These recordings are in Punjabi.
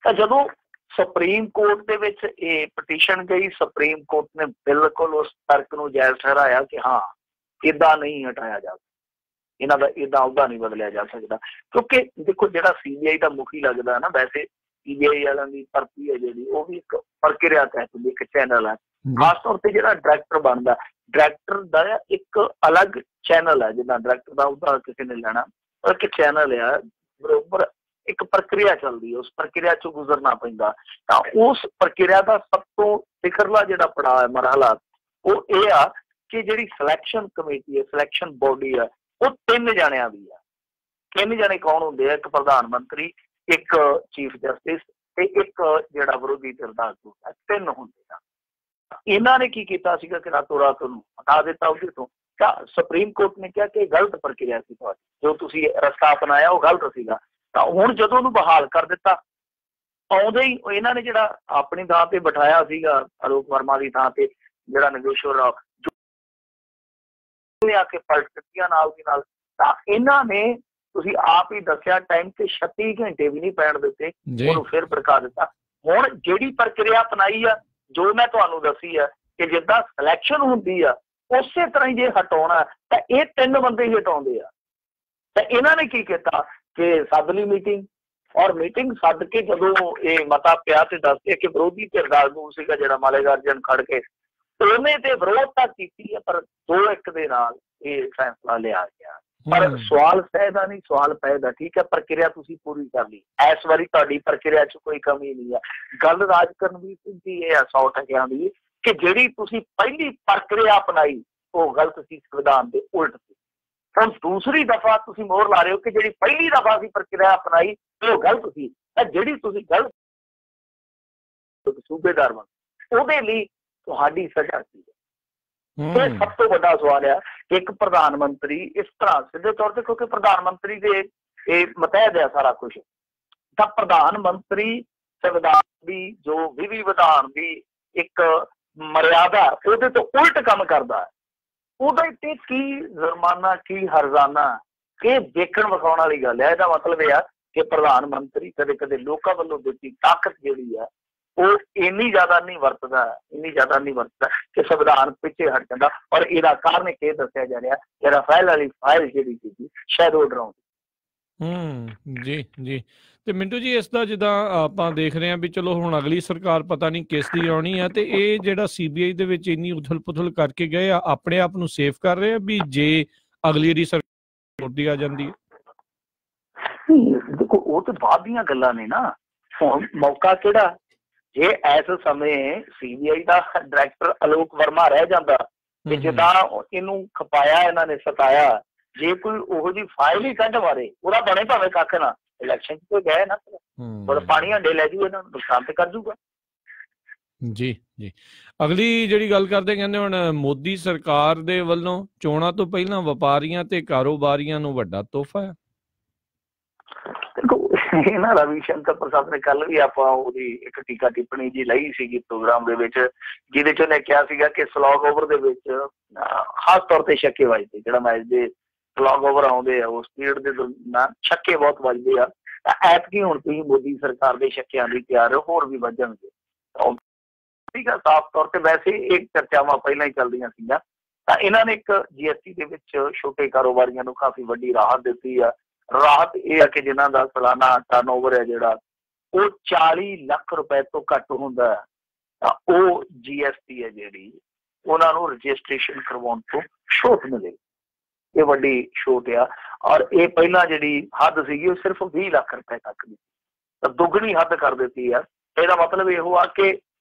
ਤਾਂ ਜਦੋਂ ਸੁਪਰੀਮ ਕੋਰਟ ਦੇ ਵਿੱਚ ਇਹ ਪਟੀਸ਼ਨ ਗਈ, ਸੁਪਰੀਮ ਕੋਰਟ ਨੇ ਬਿਲਕੁਲ ਉਸ ਤਰਕ ਨੂੰ ਜਾਇਜ਼ ਠਹਿਰਾਇਆ ਕਿ ਹਾਂ ਇੱਦਾਂ ਨਹੀਂ ਹਟਾਇਆ ਜਾ ਸਕਦਾ, ਇਹਨਾਂ ਦਾ ਇੱਦਾਂ ਉਹਦਾ ਨਹੀਂ ਬਦਲਿਆ ਜਾ ਸਕਦਾ। ਕਿਉਂਕਿ ਦੇਖੋ ਜਿਹੜਾ CBI ਦਾ ਮੁਖੀ ਲੱਗਦਾ ਨਾ, ਵੈਸੇ CBI ਵਾਲਿਆਂ ਦੀ ਭਰਤੀ ਹੈ ਜਿਹੜੀ ਉਹ ਵੀ ਇੱਕ ਪ੍ਰਕਿਰਿਆ ਤਹਿਤ ਹੁੰਦੀ, ਇੱਕ ਚੈਨਲ ਹੈ। ਖਾਸ ਤੌਰ ਤੇ ਜਿਹੜਾ ਡਾਇਰੈਕਟਰ ਬਣਦਾ, ਡਾਇਰੈਕਟਰ ਦਾ ਇੱਕ ਅਲੱਗ ਚੈਨਲ ਹੈ, ਜਿੱਦਾਂ ਡਾਇਰੈਕਟਰ ਦਾ ਉਹਦਾ ਕਿਸੇ ਨੇ ਲੈਣਾ, ਇੱਕ ਚੈਨਲ ਆ, ਬਰੋਬਰ ਇੱਕ ਪ੍ਰਕਿਰਿਆ ਚੱਲਦੀ ਹੈ, ਉਸ ਪ੍ਰਕਿਰਿਆ ਚੋਂ ਗੁਜ਼ਰਨਾ ਪੈਂਦਾ। ਤਾਂ ਉਸ ਪ੍ਰਕਿਰਿਆ ਦਾ ਸਭ ਤੋਂ ਸਿਖਰਲਾ ਜਿਹੜਾ ਪੜਾਅ ਹੈ, ਮਰਹਲਾ, ਉਹ ਇਹ ਆ ਕਿ ਜਿਹੜੀ ਸਿਲੈਕਸ਼ਨ ਕਮੇਟੀ ਹੈ, ਸਿਲੈਕਸ਼ਨ ਬੋਡੀ ਹੈ, ਉਹ 3 ਜਣਿਆਂ ਦੀ ਆ। 3 ਜਣੇ ਕੌਣ ਹੁੰਦੇ ਆ? ਇੱਕ ਪ੍ਰਧਾਨ ਮੰਤਰੀ, ਇੱਕ ਚੀਫ ਜਸਟਿਸ ਤੇ ਇੱਕ ਜਿਹੜਾ ਵਿਰੋਧੀ ਧਿਰ ਦਾ ਆਗੂ ਹੈ, 3 ਹੁੰਦੇ ਆ। ਇਹਨਾਂ ਨੇ ਕੀ ਕੀਤਾ ਸੀਗਾ ਕਿ ਰਾਤੋਂ ਰਾਤ ਉਹਨੂੰ ਹਟਾ ਦਿੱਤਾ ਉਹਦੇ ਤੋਂ। ਤਾਂ ਸੁਪਰੀਮ ਕੋਰਟ ਨੇ ਕਿਹਾ ਕਿ ਇਹ ਗਲਤ ਪ੍ਰਕਿਰਿਆ ਸੀ, ਤੁਹਾਡੀ ਜੋ ਤੁਸੀਂ ਰਸਤਾ ਅਪਣਾਇਆ ਉਹ ਗਲਤ ਸੀਗਾ। ਤਾਂ ਹੁਣ ਜਦੋਂ ਉਹਨੂੰ ਬਹਾਲ ਕਰ ਦਿੱਤਾ, ਆਉਂਦੇ ਹੀ ਇਹਨਾਂ ਨੇ ਜਿਹੜਾ ਆਪਣੀ ਥਾਂ ਤੇ ਬਿਠਾਇਆ ਸੀਗਾ ਅਲੋਕ ਵਰਮਾ ਦੀ ਥਾਂ ਤੇ ਜਿਹੜਾ ਨਗੇਸ਼ਵਰ ਰਾਓ, ਆ ਕੇ ਪਲਟ ਦਿੱਤੀਆਂ ਨਾਲ ਦੀ ਨਾਲ। ਤਾਂ ਇਹਨਾਂ ਨੇ ਤੁਸੀਂ ਆਪ ਹੀ ਦੱਸਿਆ ਟਾਈਮ ਤੇ 36 ਘੰਟੇ ਵੀ ਨਹੀਂ ਪੈਣ ਦਿੱਤੇ, ਉਹਨੂੰ ਫਿਰ ਭੜਕਾ ਦਿੱਤਾ। ਹੁਣ ਜਿਹੜੀ ਪ੍ਰਕਿਰਿਆ ਅਪਣਾਈ ਆ, ਜੋ ਮੈਂ ਤੁਹਾਨੂੰ ਦੱਸੀ ਆ ਕਿ ਜਿੱਦਾਂ ਸਿਲੈਕਸ਼ਨ ਹੁੰਦੀ ਆ ਉਸੇ ਤਰ੍ਹਾਂ ਹੀ ਜੇ ਹਟਾਉਣਾ ਤਾਂ ਇਹ 3 ਬੰਦੇ ਹੀ ਹਟਾਉਂਦੇ ਆ। ਤਾਂ ਇਹਨਾਂ ਨੇ ਕੀ ਕੀਤਾ ਕਿ ਸੱਦ ਲਈ ਮੀਟਿੰਗ, ਔਰ ਮੀਟਿੰਗ ਸੱਦ ਕੇ ਜਦੋਂ ਇਹ ਮਤਾ ਪਿਆ ਤੇ ਦੱਸਦੇ ਕਿ ਵਿਰੋਧੀ ਧਿਰ ਦਾ ਆਗੂ ਸੀਗਾ ਜਿਹੜਾ ਮਾਲੇਗਾਰਜਨ ਖੜ ਕੇ ਉਹਨੇ ਤੇ ਵਿਰੋਧਤਾ ਕੀਤੀ ਹੈ, ਪਰ 2-1 ਦੇ ਨਾਲ ਇਹ ਫੈਸਲਾ ਲਿਆ ਗਿਆ। ਪਰ ਸਵਾਲ ਸਹਿਦਾ ਨਹੀਂ, ਸਵਾਲ ਪੈਦਾ। ਠੀਕ ਹੈ, ਪ੍ਰਕਿਰਿਆ ਤੁਸੀਂ ਪੂਰੀ ਕਰ ਲਈ, ਇਸ ਵਾਰੀ ਤੁਹਾਡੀ ਪ੍ਰਕਿਰਿਆ 'ਚ ਕੋਈ ਕਮੀ ਨਹੀਂ ਹੈ। ਗੱਲ ਰਾਜ ਕਰਨਵੀਰ ਸਿੰਘ ਦੀ ਇਹ ਆ 100% ਦੀ ਕਿ ਜਿਹੜੀ ਤੁਸੀਂ ਪਹਿਲੀ ਪ੍ਰਕਿਰਿਆ ਅਪਣਾਈ ਉਹ ਗਲਤ ਸੀ, ਸੰਵਿਧਾਨ ਦੇ ਉਲਟ ਸੀ। ਹੁਣ ਦੂਸਰੀ ਦਫਾ ਤੁਸੀਂ ਮੋਹਰ ਲਾ ਰਹੇ ਹੋ ਕਿ ਜਿਹੜੀ ਪਹਿਲੀ ਦਫਾ ਸੀ ਪ੍ਰਕਿਰਿਆ ਅਪਣਾਈ ਉਹ ਗਲਤ ਸੀ, ਤਾਂ ਜਿਹੜੀ ਤੁਸੀਂ ਗਲਤ ਸੂਬੇਦਾਰ ਬਣ ਉਹਦੇ ਲਈ ਤੁਹਾਡੀ ਸਜ਼ਾ ਕੀ ਹੈ? ਇਹ ਸਭ ਤੋਂ ਵੱਡਾ ਸਵਾਲ ਆ। ਇੱਕ ਪ੍ਰਧਾਨ ਮੰਤਰੀ ਇਸ ਤਰ੍ਹਾਂ ਸਿੱਧੇ ਤੌਰ ਤੇ, ਕਿਉਂਕਿ ਪ੍ਰਧਾਨ ਮੰਤਰੀ ਦੇ ਇਹ ਮਤਹਿਦ ਹੈ ਸਾਰਾ ਕੁਛ, ਤਾਂ ਪ੍ਰਧਾਨ ਮੰਤਰੀ ਸੰਵਿਧਾਨ ਦੀ ਜੋ ਵਿਧੀ ਵਿਧਾਨ ਦੀ ਇੱਕ ਮਰਿਆਦਾ ਉਹਦੇ ਤੋਂ ਉਲਟ ਕੰਮ ਕਰਦਾ ਹੈ। ਉਹਦੇ ਤੇ ਕੀ ਜੁਰਮਾਨਾ, ਕੀ ਹਰਜ਼ਾਨਾ, ਇਹ ਦੇਖਣ ਵਿਖਾਉਣ ਵਾਲੀ ਗੱਲ ਹੈ। ਇਹਦਾ ਮਤਲਬ ਇਹ ਆ ਕਿ ਪ੍ਰਧਾਨ ਮੰਤਰੀ ਕਦੇ ਕਦੇ ਲੋਕਾਂ ਵੱਲੋਂ ਦਿੱਤੀ ਤਾਕਤ ਜਿਹੜੀ ਆ ਉਹ ਇੰਨੀ ਜ਼ਿਆਦਾ ਨਹੀਂ ਵਰਤਦਾ ਕਿ ਸੰਵਿਧਾਨ ਪਿੱਛੇ ਹਟ ਜਾਂਦਾ। ਔਰ ਇਹਦਾ ਕਾਰਨ ਇਹ ਦੱਸਿਆ ਜਾ ਰਿਹਾ ਕਿ ਰਾਫੇਲ ਵਾਲੀ ਫਾਈਲ ਜਿਹੜੀ ਸੀ ਸ਼ਾਇਦ ਉਹ ਡਰਾਉਂਦੀ। ਜੀ ਤੇ ਮਿੰਟੂ ਜੀ, ਇਸ ਦਾ ਜਿੱਦਾਂ ਆਪਾਂ ਦੇਖ ਰਹੇ ਹਾਂ ਵੀ ਚਲੋ ਹੁਣ ਅਗਲੀ ਸਰਕਾਰ ਪਤਾ ਨਹੀਂ ਕਿਸ ਦੀ ਆਉਣੀ ਹੈ, ਤੇ ਇਹ ਜਿਹੜਾ CBI ਦੇ ਵਿੱਚ ਇੰਨੀ ਉਥਲ ਪੁਥਲ ਕਰਕੇ ਗਏ ਆ, ਆਪਣੇ ਆਪ ਨੂੰ ਸੇਫ ਕਰ ਰਹੇ ਆ ਵੀ ਜੇ ਅਗਲੀ ਦੀ ਸਰਕਾਰ ਆ ਜਾਂਦੀ ਹੈ? ਦੇਖੋ ਉਹ ਤਾਂ ਬਾਅਦ ਦੀਆਂ ਗੱਲਾਂ ਨੇ ਨਾ। ਹੁਣ ਮੌਕਾ ਕਿਹੜਾ, ਜੇ ਇਸ ਸਮੇਂ CBI ਦਾ ਡਾਇਰੈਕਟਰ ਅਲੋਕ ਵਰਮਾ ਰਹਿ ਜਾਂਦਾ ਤੇ ਜਿੱਦਾਂ ਇਹਨੂੰ ਖਪਾਇਆ ਇਹਨਾਂ ਨੇ, ਸਤਾਇਆ, ਜੇ ਕੋਈ ਉਹੋ ਜਿਹੀ ਫਾਈਲ ਹੀ ਕੱਢ ਮਾਰੇ ਉਹਦਾ ਬਣੇ ਭਾਵੇਂ ਕੱਖ ਨਾ, ਇਲੈਕਸ਼ਨ 'ਚ ਕੋਈ ਗਏ ਨਾ ਥੋੜਾ ਪਾਣੀ ਹੰਡੇ ਲੈ ਜੂ, ਇਹਨਾਂ ਨੂੰ ਨੁਕਸਾਨ ਤੇ ਕਰ ਜੂਗਾ। ਜੀ ਅਗਲੀ ਜਿਹੜੀ ਗੱਲ ਕਰਦੇ, ਕਹਿੰਦੇ ਹੁਣ ਮੋਦੀ ਸਰਕਾਰ ਦੇ ਵੱਲੋਂ ਚੋਣਾਂ ਤੋਂ ਪਹਿਲਾਂ ਵਪਾਰੀਆਂ ਤੇ ਕਾਰੋਬਾਰੀਆਂ ਨੂੰ ਵੱਡਾ ਤੋਹਫਾ ਹੈ। ਇਹ ਨਾ ਰਵੀ ਸ਼ੰਕਰ ਪ੍ਰਸਾਦ ਨੇ ਕੱਲ ਵੀ ਆਪਾਂ ਉਹਦੀ ਇੱਕ ਟੀਕਾ ਟਿੱਪਣੀ ਜੀ ਲਈ ਸੀਗੀ ਪ੍ਰੋਗਰਾਮ ਦੇ ਵਿੱਚ, ਜਿਹਦੇ 'ਚ ਉਹਨੇ ਕਿਹਾ ਸੀਗਾ ਕਿ ਸਲੌਗ ਓਵਰ ਦੇ ਵਿੱਚ ਖਾਸ ਤੌਰ ਤੇ ਛੱਕੇ ਵੱਜਦੇ, ਜਿਹੜਾ ਮੈਚ ਦੇ ਸਲੌਗ ਓਵਰ ਆਉਂਦੇ ਆ ਉਸ ਪੀਰੀਅਡ ਦੇ ਦੌਰਾਨ ਛੱਕੇ ਬਹੁਤ ਵੱਜਦੇ ਆ। ਤਾਂ ਐਤਕੀ ਹੁਣ ਤੁਸੀਂ ਮੋਦੀ ਸਰਕਾਰ ਦੇ ਛੱਕਿਆਂ ਲਈ ਤਿਆਰ ਹੋ, ਹੋਰ ਵੀ ਵੱਜਣਗੇ। ਠੀਕ ਆ, ਸਾਫ਼ ਤੌਰ ਤੇ ਵੈਸੇ ਇਹ ਚਰਚਾਵਾਂ ਪਹਿਲਾਂ ਹੀ ਚੱਲਦੀਆਂ ਸੀਗੀਆਂ। ਤਾਂ ਇਹਨਾਂ ਨੇ ਇੱਕ GST ਦੇ ਵਿੱਚ ਛੋਟੇ ਕਾਰੋਬਾਰੀਆਂ ਨੂੰ ਕਾਫੀ ਵੱਡੀ ਰਾਹਤ ਦਿੱਤੀ ਆ। ਰਾਹਤ ਇਹ ਹੈ ਕਿ ਜਿਨ੍ਹਾਂ ਦਾ ਸਾਲਾਨਾ ਟਰਨਓਵਰ ਹੈ ਜਿਹੜਾ ਉਹ 40 ਲੱਖ ਰੁਪਏ ਤੋਂ ਘੱਟ ਹੁੰਦਾ ਹੈ, ਤਾਂ ਉਹ GST ਹੈ ਜਿਹੜੀ ਉਹਨਾਂ ਨੂੰ ਰਜਿਸਟ੍ਰੇਸ਼ਨ ਕਰਵਾਉਣ ਤੋਂ ਛੋਟ ਮਿਲੇਗੀ। ਇਹ ਵੱਡੀ ਛੋਟ ਆ। ਔਰ ਇਹ ਪਹਿਲਾਂ ਜਿਹੜੀ ਹੱਦ ਸੀਗੀ ਉਹ ਸਿਰਫ 20 ਲੱਖ ਰੁਪਏ ਤੱਕ ਦੀ, ਤਾਂ ਦੁੱਗਣੀ ਹੱਦ ਕਰ ਦਿੱਤੀ ਆ। ਇਹਦਾ ਮਤਲਬ ਇਹੋ ਆ ਕਿ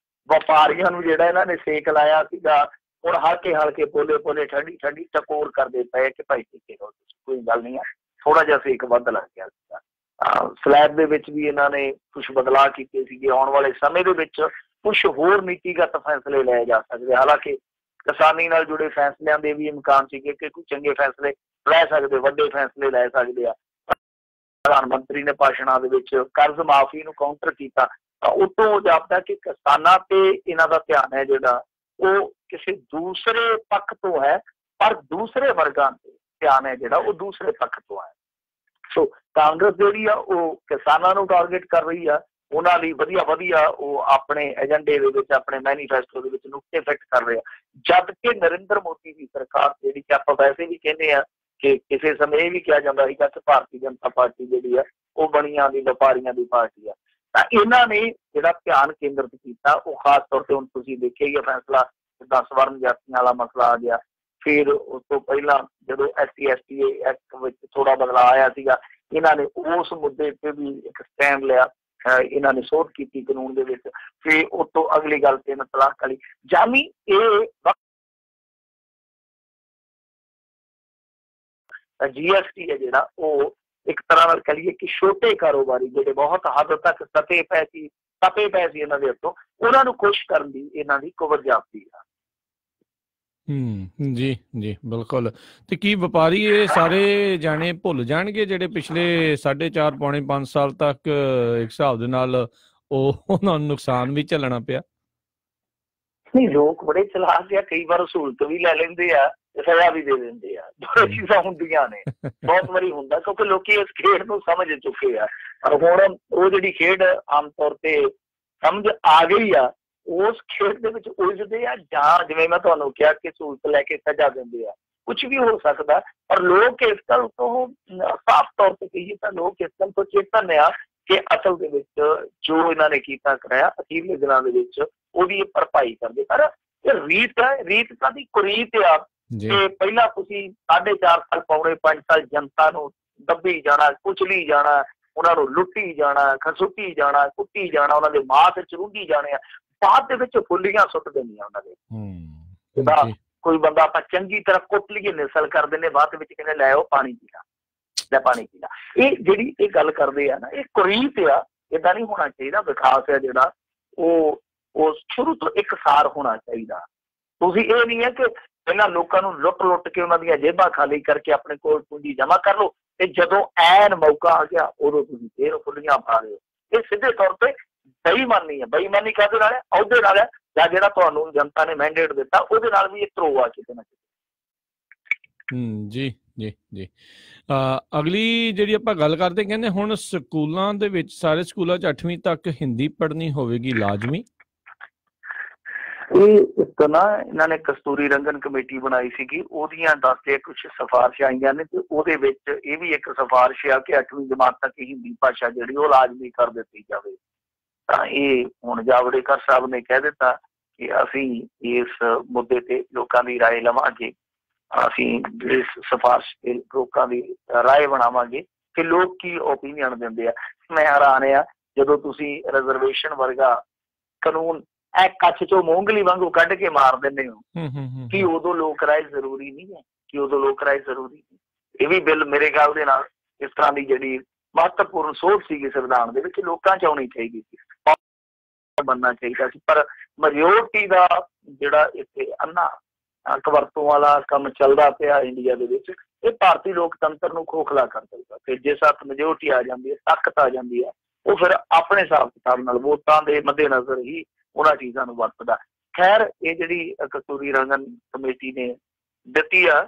ਵਪਾਰੀਆਂ ਨੂੰ ਜਿਹੜਾ ਇਹਨਾਂ ਨੇ ਸੇਕ ਲਾਇਆ ਸੀਗਾ, ਹੁਣ ਹਲਕੇ ਪੋਲੇ ਠੰਡੀ ਟਕੋਰ ਕਰਦੇ ਪਏ ਕਿ ਭਾਈ ਟਿੱਕੇ ਰਹੋ, ਕੋਈ ਗੱਲ ਨਹੀਂ ਆ, ਥੋੜਾ ਜਿਹਾ ਸੇਕ ਵੱਧ ਲੱਗ ਗਿਆ ਸੀਗਾ। ਸਲੈਬ ਦੇ ਵਿੱਚ ਵੀ ਇਹਨਾਂ ਨੇ ਕੁਛ ਬਦਲਾਅ ਕੀਤੇ ਸੀਗੇ। ਆਉਣ ਵਾਲੇ ਸਮੇਂ ਦੇ ਵਿੱਚ ਕੁਛ ਹੋਰ ਨੀਤੀਗਤ ਫੈਸਲੇ ਲਏ ਜਾ ਸਕਦੇ, ਹਾਲਾਂਕਿ ਕਿਸਾਨੀ ਨਾਲ ਜੁੜੇ ਫੈਸਲਿਆਂ ਦੇ ਵੀ ਇਮਕਾਨ ਸੀਗੇ ਕਿ ਕੋਈ ਚੰਗੇ ਫੈਸਲੇ ਲੈ ਸਕਦੇ, ਵੱਡੇ ਫੈਸਲੇ ਲੈ ਸਕਦੇ ਆ। ਪ੍ਰਧਾਨ ਮੰਤਰੀ ਨੇ ਭਾਸ਼ਣਾਂ ਦੇ ਵਿੱਚ ਕਰਜ਼ ਮਾਫੀ ਨੂੰ ਕਾਊਂਟਰ ਕੀਤਾ, ਤਾਂ ਉਤੋਂ ਜਾਪਦਾ ਕਿ ਕਿਸਾਨਾਂ ਤੇ ਇਹਨਾਂ ਦਾ ਧਿਆਨ ਹੈ ਜਿਹੜਾ ਉਹ ਕਿਸੇ ਦੂਸਰੇ ਪੱਖ ਤੋਂ ਹੈ, ਪਰ ਦੂਸਰੇ ਵਰਗਾਂ ਤੇ ਧਿਆਨ ਹੈ ਜਿਹੜਾ ਉਹ ਦੂਸਰੇ ਪੱਖ ਤੋਂ ਹੈ। ਸੋ ਕਾਂਗਰਸ ਜਿਹੜੀ ਆ ਉਹ ਕਿਸਾਨਾਂ ਨੂੰ ਟਾਰਗੇਟ ਕਰ ਰਹੀ ਆ, ਉਹਨਾਂ ਲਈ ਵਧੀਆ ਵਧੀਆ ਉਹ ਆਪਣੇ ਏਜੰਡੇ ਦੇ ਵਿੱਚ, ਆਪਣੇ ਮੈਨੀਫੈਸਟੋ ਦੇ ਵਿੱਚ ਨੁਕਤੇ ਫਿੱਟ ਕਰ ਰਹੇ ਆ। ਜਦ ਕਿ ਨਰਿੰਦਰ ਮੋਦੀ ਦੀ ਸਰਕਾਰ ਜਿਹੜੀ ਕਿ ਆਪਾਂ ਵੈਸੇ ਵੀ ਕਹਿੰਦੇ ਆ ਕਿ ਕਿਸੇ ਸਮੇਂ ਇਹ ਵੀ ਕਿਹਾ ਜਾਂਦਾ ਸੀਗਾ ਕਿ ਭਾਰਤੀ ਜਨਤਾ ਪਾਰਟੀ ਜਿਹੜੀ ਆ ਉਹ ਬਣੀਆਂ ਦੀ ਵਪਾਰੀਆਂ ਦੀ ਪਾਰਟੀ ਆ, ਤਾਂ ਇਹਨਾਂ ਨੇ ਜਿਹੜਾ ਧਿਆਨ ਕੇਂਦਰਿਤ ਕੀਤਾ ਉਹ ਖਾਸ ਤੌਰ ਤੇ ਹੁਣ ਤੁਸੀਂ ਦੇਖਿਆ ਹੀ ਫੈਸਲਾ 10 ਵਰਨ ਜਾਤੀਆਂ ਵਾਲਾ ਮਸਲਾ ਆ ਗਿਆ। ਫਿਰ ਉਸ ਤੋਂ ਪਹਿਲਾਂ ਜਦੋਂ SC/ST ਐਕਟ ਵਿੱਚ ਥੋੜਾ ਬਦਲਾਅ ਆਇਆ ਸੀਗਾ, ਇਹਨਾਂ ਨੇ ਉਸ ਮੁੱਦੇ ਤੇ ਵੀ ਇੱਕ ਸਟੈਂਡ ਲਿਆ, ਇਹਨਾਂ ਨੇ ਸੋਧ ਕੀਤੀ ਕਾਨੂੰਨ ਦੇ ਵਿੱਚ। ਫਿਰ ਉਸ ਤੋਂ ਅਗਲੀ ਗੱਲ 3 ਤਲਾਕ ਵਾਲੀ ਜਾਮੀ, ਇਹ GST ਹੈ ਜਿਹੜਾ ਉਹ ਇੱਕ ਤਰ੍ਹਾਂ ਨਾਲ ਕਹੀਏ ਕਿ ਛੋਟੇ ਕਾਰੋਬਾਰੀ ਜਿਹੜੇ ਬਹੁਤ ਹੱਦ ਤੱਕ ਤਪੇ ਪਏ ਸੀ ਇਹਨਾਂ ਦੇ ਹੱਥੋਂ, ਉਹਨਾਂ ਨੂੰ ਖੁਸ਼ ਕਰਨ ਦੀ ਇਹਨਾਂ ਦੀ ਕੁਵਤ ਜਾਪਦੀ ਆ। ਜੀ ਜੀ ਬਿਲਕੁਲ। ਤੇ ਕੀ ਵਪਾਰੀ ਇਹ ਸਾਰੇ ਜਾਣੇ ਭੁੱਲ ਜਾਣਗੇ ਜਿਹੜੇ ਪਿਛਲੇ 4.5 ਪੌਣੇ 5 ਸਾਲ ਤੱਕ ਇੱਕ ਹਿਸਾਬ ਦੇ ਨਾਲ ਉਹਨਾਂ ਨੂੰ ਨੁਕਸਾਨ ਵੀ ਝੱਲਣਾ ਪਿਆ? ਨਹੀਂ, ਲੋਕ ਬੜੇ ਚਲਾਕ ਆ, ਕਈ ਵਾਰ ਸਹੂਲਤ ਵੀ ਲੈ ਲੈਂਦੇ ਆ, ਸਜ਼ਾ ਵੀ ਦੇ ਦਿੰਦੇ ਆ। ਦੋ ਚੀਜ਼ਾਂ ਹੁੰਦੀਆਂ ਨੇ, ਬਹੁਤ ਵਾਰੀ ਹੁੰਦਾ, ਕਿਉਂਕਿ ਲੋਕੀ ਇਸ ਖੇਡ ਨੂੰ ਸਮਝ ਚੁੱਕੇ ਆ। ਪਰ ਹੁਣ ਉਹ ਜਿਹੜੀ ਖੇਡ ਆਮ ਤੌਰ ਤੇ ਸਮਝ ਆ ਗਈ ਆ, ਉਸ ਖੇਡ ਦੇ ਵਿੱਚ ਉਲਝਦੇ ਆ, ਜਾਂ ਜਿਵੇਂ ਮੈਂ ਤੁਹਾਨੂੰ ਕਿਹਾ ਕਿ ਸਹੂਲਤ ਲੈ ਕੇ ਸਜ਼ਾ ਦਿੰਦੇ ਆ, ਕੁਛ ਵੀ ਹੋ ਸਕਦਾ। ਪਰ ਲੋਕ ਇਸ ਗੱਲ ਤੋਂ ਸਾਫ਼ ਤੌਰ ਤੇ ਕਹੀਏ ਤਾਂ ਲੋਕ ਇਸ ਗੱਲ ਤੋਂ ਚੇਤਨ ਆ ਕਿ ਅਸਲ ਦੇ ਵਿੱਚ ਜੋ ਇਹਨਾਂ ਨੇ ਕੀਤਾ ਕਰਾਇਆ ਅਖੀਰਲੇ ਦਿਨਾਂ ਦੇ ਵਿੱਚ ਉਹਦੀ ਭਰਪਾਈ ਕਰਦੇ। ਪਰ ਇਹ ਰੀਤ ਹੈ, ਰੀਤ ਤਾਂ ਦੀ ਕੁਰੀਤ ਆ ਕਿ ਪਹਿਲਾਂ ਤੁਸੀਂ 4.5 ਸਾਲ ਪੌਣੇ 5 ਸਾਲ ਜਨਤਾ ਨੂੰ ਦੱਬੀ ਜਾਣਾ, ਕੁਚਲੀ ਜਾਣਾ, ਉਹਨਾਂ ਨੂੰ ਲੁੱਟੀ ਜਾਣਾ, ਖਸੁੱਟੀ ਜਾਣਾ, ਕੁੱਟੀ ਜਾਣਾ, ਉਹਨਾਂ ਦੇ ਮਾਸ ਚਰੂੰਗੀ ਜਾਣੇ ਆ, ਬਾਅਦ ਦੇ ਵਿੱਚ ਫੁੱਲੀਆਂ ਸੁੱਟ ਦੇਣੀਆਂ ਉਹਨਾਂ ਦੇ। ਕੋਈ ਬੰਦਾ ਆਪਾਂ ਚੰਗੀ ਤਰ੍ਹਾਂ ਕੁੱਟ ਲਈਏ, ਨਿਸਲ ਕਰ ਦਿੰਦੇ, ਬਾਅਦ ਦੇ ਵਿੱਚ ਕਹਿੰਦੇ ਲੈ ਆਓ ਪਾਣੀ ਪੀਣਾ, ਲੈ ਪਾਣੀ ਪੀਣਾ। ਇਹ ਜਿਹੜੀ ਇਹ ਗੱਲ ਕਰਦੇ ਆ ਨਾ, ਇਹ ਕੁਰੀਤ ਆ, ਏਦਾਂ ਨਹੀਂ ਹੋਣਾ ਚਾਹੀਦਾ। ਵਿਕਾਸ ਹੈ ਜਿਹੜਾ ਉਹ ਸ਼ੁਰੂ ਤੋਂ ਇਕਸਾਰ ਹੋਣਾ ਚਾਹੀਦਾ। ਤੁਸੀਂ ਇਹ ਨਹੀਂ ਹੈ ਕਿ ਪਹਿਲਾਂ ਲੋਕਾਂ ਨੂੰ ਲੁੱਟ ਕੇ ਉਹਨਾਂ ਦੀਆਂ ਜੇਬਾਂ ਖਾਲੀ ਕਰਕੇ ਆਪਣੇ ਕੋਲ ਪੂੰਜੀ ਜਮ੍ਹਾਂ ਕਰ ਲਓ, ਤੇ ਜਦੋਂ ਐਨ ਮੌਕਾ ਆ ਗਿਆ ਉਦੋਂ ਤੁਸੀਂ ਫੇਰ ਫੁੱਲੀਆਂ ਪਾ ਰਹੇ ਹੋ। ਇਹ ਸਿੱਧੇ ਤੌਰ ਤੇ ਬੇਈਮਾਨੀ ਹੈ। ਬੇਈਮਾਨੀ ਕਾਹਦੇ ਨਾਲ ਹੈ? ਅਹੁਦੇ ਨਾਲ ਹੈ, ਜਾਂ ਜਿਹੜਾ ਤੁਹਾਨੂੰ ਜਨਤਾ ਨੇ ਮੈਂਡੇਟ ਦਿੱਤਾ ਉਹਦੇ ਨਾਲ ਵੀ ਇਹ ਧਰੋ ਆ ਕਿਤੇ ਨਾ ਕਿਤੇ। ਜੀ ਜੀ ਜੀ। ਅਗਲੀ ਜਿਹੜੀ ਆਪਾਂ ਗੱਲ ਕਰਦੇ, ਕਹਿੰਦੇ ਹੁਣ ਸਕੂਲਾਂ ਦੇ ਵਿੱਚ, ਸਾਰੇ ਸਕੂਲਾਂ 'ਚ 8ਵੀਂ ਤੱਕ ਹਿੰਦੀ ਪੜ੍ਹਨੀ ਹੋਵੇਗੀ ਲਾਜ਼ਮੀ। ਇਹ ਇੱਕ ਨਾ ਇਹਨਾਂ ਨੇ ਕਸਤੂਰੀ ਰੰਗਨ ਕਮੇਟੀ ਬਣਾਈ ਸੀਗੀ, ਉਹਦੀਆਂ ਦੱਸਦੇ ਕੁਛ ਸਿਫਾਰਿਸ਼ਾਂ ਆਈਆਂ ਨੇ, ਤੇ ਉਹਦੇ ਵਿੱਚ ਇਹ ਵੀ ਇੱਕ ਸਿਫਾਰਿਸ਼ ਆ ਕਿ 8ਵੀਂ ਜਮਾਤ ਤੱਕ ਹਿੰਦੀ ਭਾਸ਼ਾ ਜਿਹੜੀ ਉਹ ਲਾਜ਼ਮੀ ਕਰ ਦਿੱਤੀ ਜਾਵੇ। ਤਾਂ ਇਹ ਹੁਣ ਜਾਵੜੇਕਰ ਸਾਹਿਬ ਨੇ ਕਹਿ ਦਿੱਤਾ ਕਿ ਅਸੀਂ ਇਸ ਮੁੱਦੇ ਤੇ ਲੋਕਾਂ ਦੀ ਰਾਏ ਲਵਾਂਗੇ, ਅਸੀਂ ਇਸ ਸਿਫਾਰਿਸ਼ ਤੇ ਲੋਕਾਂ ਦੀ ਰਾਏ ਬਣਾਵਾਂਗੇ ਕਿ ਲੋਕ ਕੀ ਓਪੀਨੀਅਨ ਦਿੰਦੇ ਆ। ਮੈਂ ਹੈਰਾਨ ਆ, ਜਦੋਂ ਤੁਸੀਂ ਰਿਜ਼ਰਵੇਸ਼ਨ ਵਰਗਾ ਕਾਨੂੰਨ ਐ ਕੱਛ ਚੋਂ ਮੂੰਗਲੀ ਵਾਂਗੂ ਕੱਢ ਕੇ ਮਾਰ ਦਿੰਦੇ ਹੋ, ਕਿ ਉਦੋਂ ਲੋਕ ਰਾਏ ਜ਼ਰੂਰੀ ਨਹੀਂ ਹੈ, ਕਿ ਉਦੋਂ ਲੋਕ ਰਾਏ ਜ਼ਰੂਰੀ ਨਹੀਂ। ਇਹ ਵੀ ਬਿੱਲ ਮੇਰੇ ਖਿਆਲ ਦੇ ਨਾਲ ਇਸ ਤਰ੍ਹਾਂ ਦੀ ਜਿਹੜੀ ਮਹੱਤਵਪੂਰਨ ਸੋਚ ਸੀਗੀ ਸੰਵਿਧਾਨ ਦੇ ਵਿੱਚ, ਲੋਕਾਂ 'ਚ ਆਉਣੀ ਚਾਹੀਦੀ ਸੀ, ਬਣਨਾ ਚਾਹੀਦਾ ਸੀ। ਪਰ ਮੈਜੋਰਟੀ ਦਾ ਜਿਹੜਾ ਇੱਥੇ ਅੰਨਾ ਵਰਤੋਂ ਵਾਲਾ ਕੰਮ ਚੱਲਦਾ ਪਿਆ ਇੰਡੀਆ ਦੇ ਵਿੱਚ, ਇਹ ਭਾਰਤੀ ਲੋਕਤੰਤਰ ਨੂੰ ਖੋਖਲਾ ਕਰ ਦਿੰਦਾ। ਤੇ ਜਿਸ ਹੱਥ ਮੈਜੋਰਟੀ ਆ ਜਾਂਦੀ ਹੈ, ਤਾਕਤ ਆ ਜਾਂਦੀ ਹੈ, ਉਹ ਫਿਰ ਆਪਣੇ ਹਿਸਾਬ ਕਿਤਾਬ ਨਾਲ ਵੋਟਾਂ ਦੇ ਮੱਦੇਨਜ਼ਰ ਹੀ ਉਹਨਾਂ ਚੀਜ਼ਾਂ ਨੂੰ ਵਰਤਦਾ। ਖੈਰ, ਇਹ ਜਿਹੜੀ ਕਸਤੂਰੀ ਰੰਗਨ ਕਮੇਟੀ ਨੇ ਦਿੱਤੀ ਆ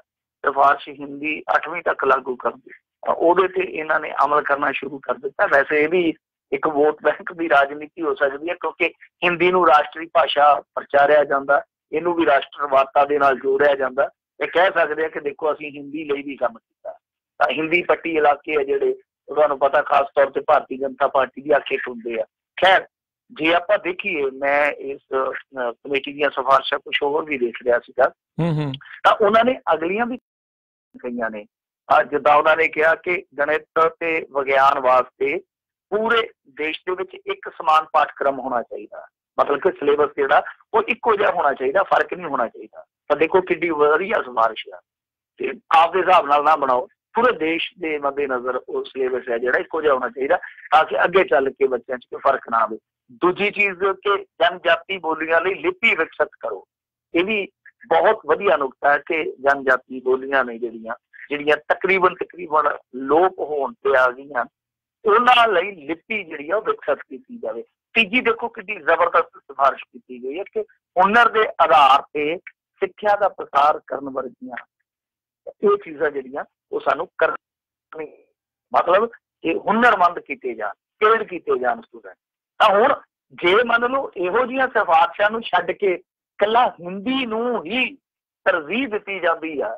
ਸਿਫਾਰਿਸ਼ ਹਿੰਦੀ 8ਵੀਂ ਤੱਕ ਲਾਗੂ ਕਰਨ ਦੀ, ਉਹਦੇ ਤੇ ਇਹਨਾਂ ਨੇ ਅਮਲ ਕਰਨਾ ਸ਼ੁਰੂ ਕਰ ਦਿੱਤਾ। ਵੈਸੇ ਇਹ ਵੀ ਇੱਕ ਵੋਟ ਬੈਂਕ ਦੀ ਰਾਜਨੀਤੀ ਹੋ ਸਕਦੀ ਹੈ, ਕਿਉਂਕਿ ਹਿੰਦੀ ਨੂੰ ਰਾਸ਼ਟਰੀ ਭਾਸ਼ਾ ਪ੍ਰਚਾਰਿਆ ਜਾਂਦਾ, ਇਹਨੂੰ ਵੀ ਰਾਸ਼ਟਰਵਾਦਤਾ ਦੇ ਨਾਲ ਜੋੜਿਆ ਜਾਂਦਾ। ਇਹ ਕਹਿ ਸਕਦੇ ਆ ਕਿ ਦੇਖੋ ਅਸੀਂ ਹਿੰਦੀ ਲਈ ਵੀ ਕੰਮ ਕੀਤਾ। ਤਾਂ ਹਿੰਦੀ ਪੱਟੀ ਇਲਾਕੇ ਆ ਜਿਹੜੇ, ਤੁਹਾਨੂੰ ਪਤਾ ਖਾਸ ਤੌਰ ਤੇ ਭਾਰਤੀ ਜਨਤਾ ਪਾਰਟੀ ਦੀ ਆਖੇ ਹੁੰਦੇ ਆ। ਖੈਰ, ਜੇ ਆਪਾਂ ਦੇਖੀਏ, ਮੈਂ ਇਸ ਕਮੇਟੀ ਦੀਆਂ ਸਿਫਾਰਿਸ਼ਾਂ ਕੁਛ ਹੋਰ ਵੀ ਦੇਖ ਰਿਹਾ ਸੀਗਾ, ਤਾਂ ਉਹਨਾਂ ਨੇ ਅਗਲੀਆਂ ਵੀ ਕਹੀਆਂ ਨੇ। ਜਿੱਦਾਂ ਉਹਨਾਂ ਨੇ ਕਿਹਾ ਕਿ ਗਣਿਤ ਤੇ ਵਿਗਿਆਨ ਵਾਸਤੇ ਪੂਰੇ ਦੇਸ਼ ਦੇ ਵਿੱਚ ਇੱਕ ਸਮਾਨ ਪਾਠਕ੍ਰਮ ਹੋਣਾ ਚਾਹੀਦਾ, ਮਤਲਬ ਕਿ ਸਿਲੇਬਸ ਜਿਹੜਾ ਉਹ ਇੱਕੋ ਜਿਹਾ ਹੋਣਾ ਚਾਹੀਦਾ, ਫਰਕ ਨਹੀਂ ਹੋਣਾ ਚਾਹੀਦਾ। ਤਾਂ ਦੇਖੋ ਕਿੱਡੀ ਵਧੀਆ ਸਿਫਾਰਿਸ਼ ਆ। ਤੇ ਆਪਦੇ ਹਿਸਾਬ ਨਾਲ ਨਾ ਬਣਾਓ, ਪੂਰੇ ਦੇਸ਼ ਦੇ ਮੱਦੇਨਜ਼ਰ ਉਹ ਸਿਲੇਬਸ ਹੈ ਜਿਹੜਾ ਇੱਕੋ ਜਿਹਾ ਹੋਣਾ ਚਾਹੀਦਾ, ਤਾਂ ਕਿ ਅੱਗੇ ਚੱਲ ਕੇ ਬੱਚਿਆਂ 'ਚ ਕੋਈ ਫਰਕ ਨਾ ਆਵੇ। ਦੂਜੀ ਚੀਜ਼ ਕਿ ਜਨਜਾਤੀ ਬੋਲੀਆਂ ਲਈ ਲਿਪੀ ਵਿਕਸਿਤ ਕਰੋ। ਇਹ ਵੀ ਬਹੁਤ ਵਧੀਆ ਨੁਕਤਾ ਹੈ ਕਿ ਜਨਜਾਤੀ ਬੋਲੀਆਂ ਨੇ ਜਿਹੜੀਆਂ ਤਕਰੀਬਨ ਲੋਪ ਹੋਣ ਤੇ ਆ ਗਈਆਂ, ਉਹਨਾਂ ਲਈ ਲਿਪੀ ਜਿਹੜੀ ਆ ਉਹ ਵਿਕਸਿਤ ਕੀਤੀ ਜਾਵੇ। ਤੀਜੀ ਦੇਖੋ ਕਿੰਨੀ ਜ਼ਬਰਦਸਤ ਸਿਫਾਰਿਸ਼ ਕੀਤੀ ਗਈ ਹੈ ਕਿ ਹੁਨਰ ਦੇ ਆਧਾਰ ਤੇ ਸਿੱਖਿਆ ਦਾ ਪ੍ਰਸਾਰ ਕਰਨ ਵਰਗੀਆਂ ਇਹ ਚੀਜ਼ਾਂ ਜਿਹੜੀਆਂ ਉਹ ਸਾਨੂੰ ਕਰਨੀ, ਮਤਲਬ ਕਿ ਹੁਨਰਮੰਦ ਕੀਤੇ ਜਾਣ, ਸਕਿਲਡ ਕੀਤੇ ਜਾਣ ਸਟੂਡੈਂਟ। ਤਾਂ ਹੁਣ ਜੇ ਮੰਨ ਲਓ ਇਹੋ ਜਿਹੀਆਂ ਸਿਫਾਰਸ਼ਾਂ ਨੂੰ ਛੱਡ ਕੇ ਇਕੱਲਾ ਹਿੰਦੀ ਨੂੰ ਹੀ ਤਰਜੀਹ ਦਿੱਤੀ ਜਾਂਦੀ ਆ,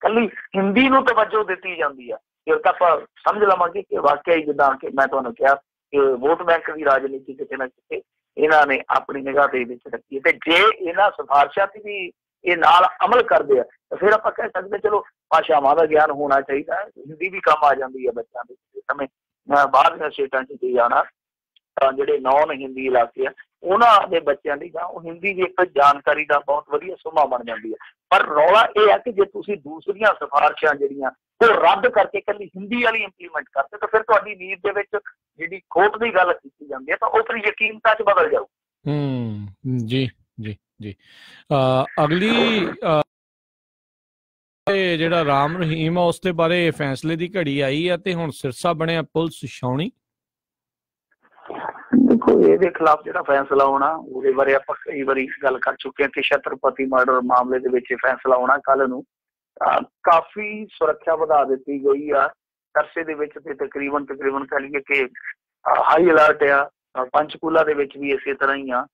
ਇਕੱਲੀ ਹਿੰਦੀ ਨੂੰ ਤਵੱਜੋ ਦਿੱਤੀ ਜਾਂਦੀ ਆ, ਫਿਰ ਤਾਂ ਆਪਾਂ ਸਮਝ ਲਵਾਂਗੇ ਕਿ ਵਾਕਿਆ ਹੀ ਜਿੱਦਾਂ ਕਿ ਮੈਂ ਤੁਹਾਨੂੰ ਕਿਹਾ ਕਿ ਵੋਟ ਬੈਂਕ ਦੀ ਰਾਜਨੀਤੀ ਕਿਤੇ ਨਾ ਕਿਤੇ ਇਹਨਾਂ ਨੇ ਆਪਣੀ ਨਿਗਾਹ ਦੇ ਵਿੱਚ ਰੱਖੀ ਹੈ। ਤੇ ਜੇ ਇਹਨਾਂ ਸਿਫਾਰਸ਼ਾਂ ਤੇ ਵੀ ਇਹ ਨਾਲ ਅਮਲ ਕਰਦੇ ਆ ਤਾਂ ਫਿਰ ਆਪਾਂ ਕਹਿ ਸਕਦੇ ਚਲੋ ਭਾਸ਼ਾਵਾਂ ਦਾ ਗਿਆਨ ਹੋਣਾ ਚਾਹੀਦਾ, ਹਿੰਦੀ ਵੀ ਕੰਮ ਆ ਜਾਂਦੀ ਹੈ ਬੱਚਿਆਂ ਦੇ ਸਮੇਂ ਬਾਹਰ ਦੀਆਂ ਸਟੇਟਾਂ 'ਚ ਤੇ ਜਾਣਾ, ਤਾਂ ਜਿਹੜੇ ਨੌਨ ਹਿੰਦੀ ਇਲਾਕੇ ਆ ਉਹਨਾਂ ਦੇ ਬੱਚਿਆਂ ਦੀ ਉਹ ਹਿੰਦੀ ਦੀ ਇੱਕ ਜਾਣਕਾਰੀ ਦਾ ਬਹੁਤ ਵਧੀਆ ਸੁਮਾ ਬਣ ਜਾਂਦੀ ਹੈ। ਪਰ ਰੌਲਾ ਇਹ ਹੈ ਕਿ ਜੇ ਤੁਸੀਂ ਦੂਸਰੀਆਂ ਸਿਫਾਰਸ਼ਾਂ ਜਿਹੜੀਆਂ ਉਹ ਰੱਦ ਕਰਕੇ ਇਕੱਲੀ ਹਿੰਦੀ ਵਾਲੀ ਇੰਪਲੀਮੈਂਟ ਕਰਦੇ ਤਾਂ ਫਿਰ ਤੁਹਾਡੀ ਨੀਤ ਦੇ ਵਿੱਚ ਜਿਹੜੀ ਖੋਟ ਦੀ ਗੱਲ ਕੀਤੀ ਜਾਂਦੀ ਹੈ ਤਾਂ ਉਹ ਫਿਰ ਯਕੀਨਤਾ 'ਚ ਬਦਲ ਜਾਊ। ਜੀ ਜੀ ਜੀ ਅਗਲੀ ਜਿਹੜਾ ਰਾਮ ਰਹੀਮ ਆ ਉਸ ਦੇ ਬਾਰੇ ਫੈਸਲੇ ਦੀ ਘੜੀ ਆਈ ਹੈ ਤੇ ਹੁਣ ਸਿਰਸਾ ਬਣਿਆ ਪੁਲਿਸ ਛਾਉਣੀ। ਦੇਖੋ ਇਹਦੇ ਖਿਲਾਫ ਜਿਹੜਾ ਫੈਸਲਾ ਹੋਣਾ ਉਹਦੇ ਬਾਰੇ ਆਪਾਂ ਕਈ ਵਾਰੀ ਗੱਲ ਕਰ ਚੁੱਕੇ ਹਾਂ ਕਿ ਛਤਰਪਤੀ ਮਰਡਰ ਮਾਮਲੇ ਦੇ ਵਿੱਚ ਫੈਸਲਾ ਹੋਣਾ ਕੱਲ ਨੂੰ। ਕਾਫੀ ਸੁਰੱਖਿਆ ਵਧਾ ਦਿੱਤੀ ਗਈ ਆ ਅਰਸੇ ਦੇ ਵਿੱਚ ਤੇ ਤਕਰੀਬਨ ਕਹਿ ਲਈਏ ਕਿ ਹਾਈ ਅਲਰਟ ਆ। ਪੰਚਕੂਲਾ ਦੇ ਵਿੱਚ ਵੀ ਇਸੇ ਤਰ੍ਹਾਂ ਹੀ ਆ।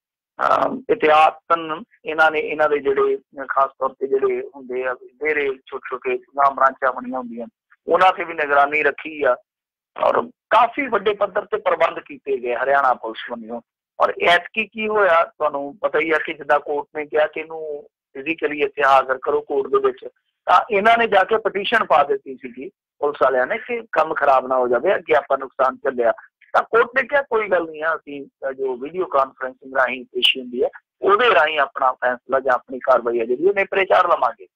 ਇਤਿਹਾਤਨ ਇਹਨਾਂ ਦੇ ਜਿਹੜੇ ਖਾਸ ਤੌਰ ਤੇ ਜਿਹੜੇ ਹੁੰਦੇ ਆ ਡੇਰੇ ਛੋਟੇ ਬ੍ਰਾਂਚਾਂ ਬਣੀਆਂ ਹੁੰਦੀਆਂ ਉਹਨਾਂ ਤੇ ਵੀ ਨਿਗਰਾਨੀ ਰੱਖੀ ਆ ਔਰ ਕਾਫੀ ਵੱਡੇ ਪੱਧਰ ਤੇ ਪ੍ਰਬੰਧ ਕੀਤੇ ਗਏ ਹਰਿਆਣਾ ਪੁਲਿਸ ਵੱਲੋਂ। ਔਰ ਐਤਕੀ ਕੀ ਹੋਇਆ ਤੁਹਾਨੂੰ ਪਤਾ ਹੀ ਆ ਕਿ ਜਿੱਦਾਂ ਕੋਰਟ ਨੇ ਕਿਹਾ ਕਿ ਇਹਨੂੰ ਫਿਜ਼ੀਕਲੀ ਇੱਥੇ ਹਾਜ਼ਰ ਕਰੋ ਕੋਰਟ ਦੇ ਵਿੱਚ, ਤਾਂ ਇਹਨਾਂ ਨੇ ਜਾ ਕੇ ਪਟੀਸ਼ਨ ਪਾ ਦਿੱਤੀ ਸੀਗੀ ਪੁਲਿਸ ਵਾਲਿਆਂ ਨੇ ਕਿ ਕੰਮ ਖਰਾਬ ਨਾ ਹੋ ਜਾਵੇ, ਅੱਗੇ ਆਪਾਂ ਨੁਕਸਾਨ ਚੱਲਿਆ। ਤਾਂ ਕੋਰਟ ਨੇ ਕਿਹਾ ਕੋਈ ਗੱਲ ਨਹੀਂ ਆ, ਅਸੀਂ ਜੋ ਵੀਡੀਓ ਕਾਨਫਰੰਸਿੰਗ ਰਾਹੀਂ ਪੇਸ਼ੀ ਹੁੰਦੀ ਹੈ ਉਹਦੇ ਰਾਹੀਂ ਆਪਣਾ ਫੈਸਲਾ ਜਾਂ ਆਪਣੀ ਕਾਰਵਾਈ ਹੈ ਜਿਹੜੀ ਉਹ ਨੇਪਰੇ ਚਾੜ ਲਵਾਂਗੇ।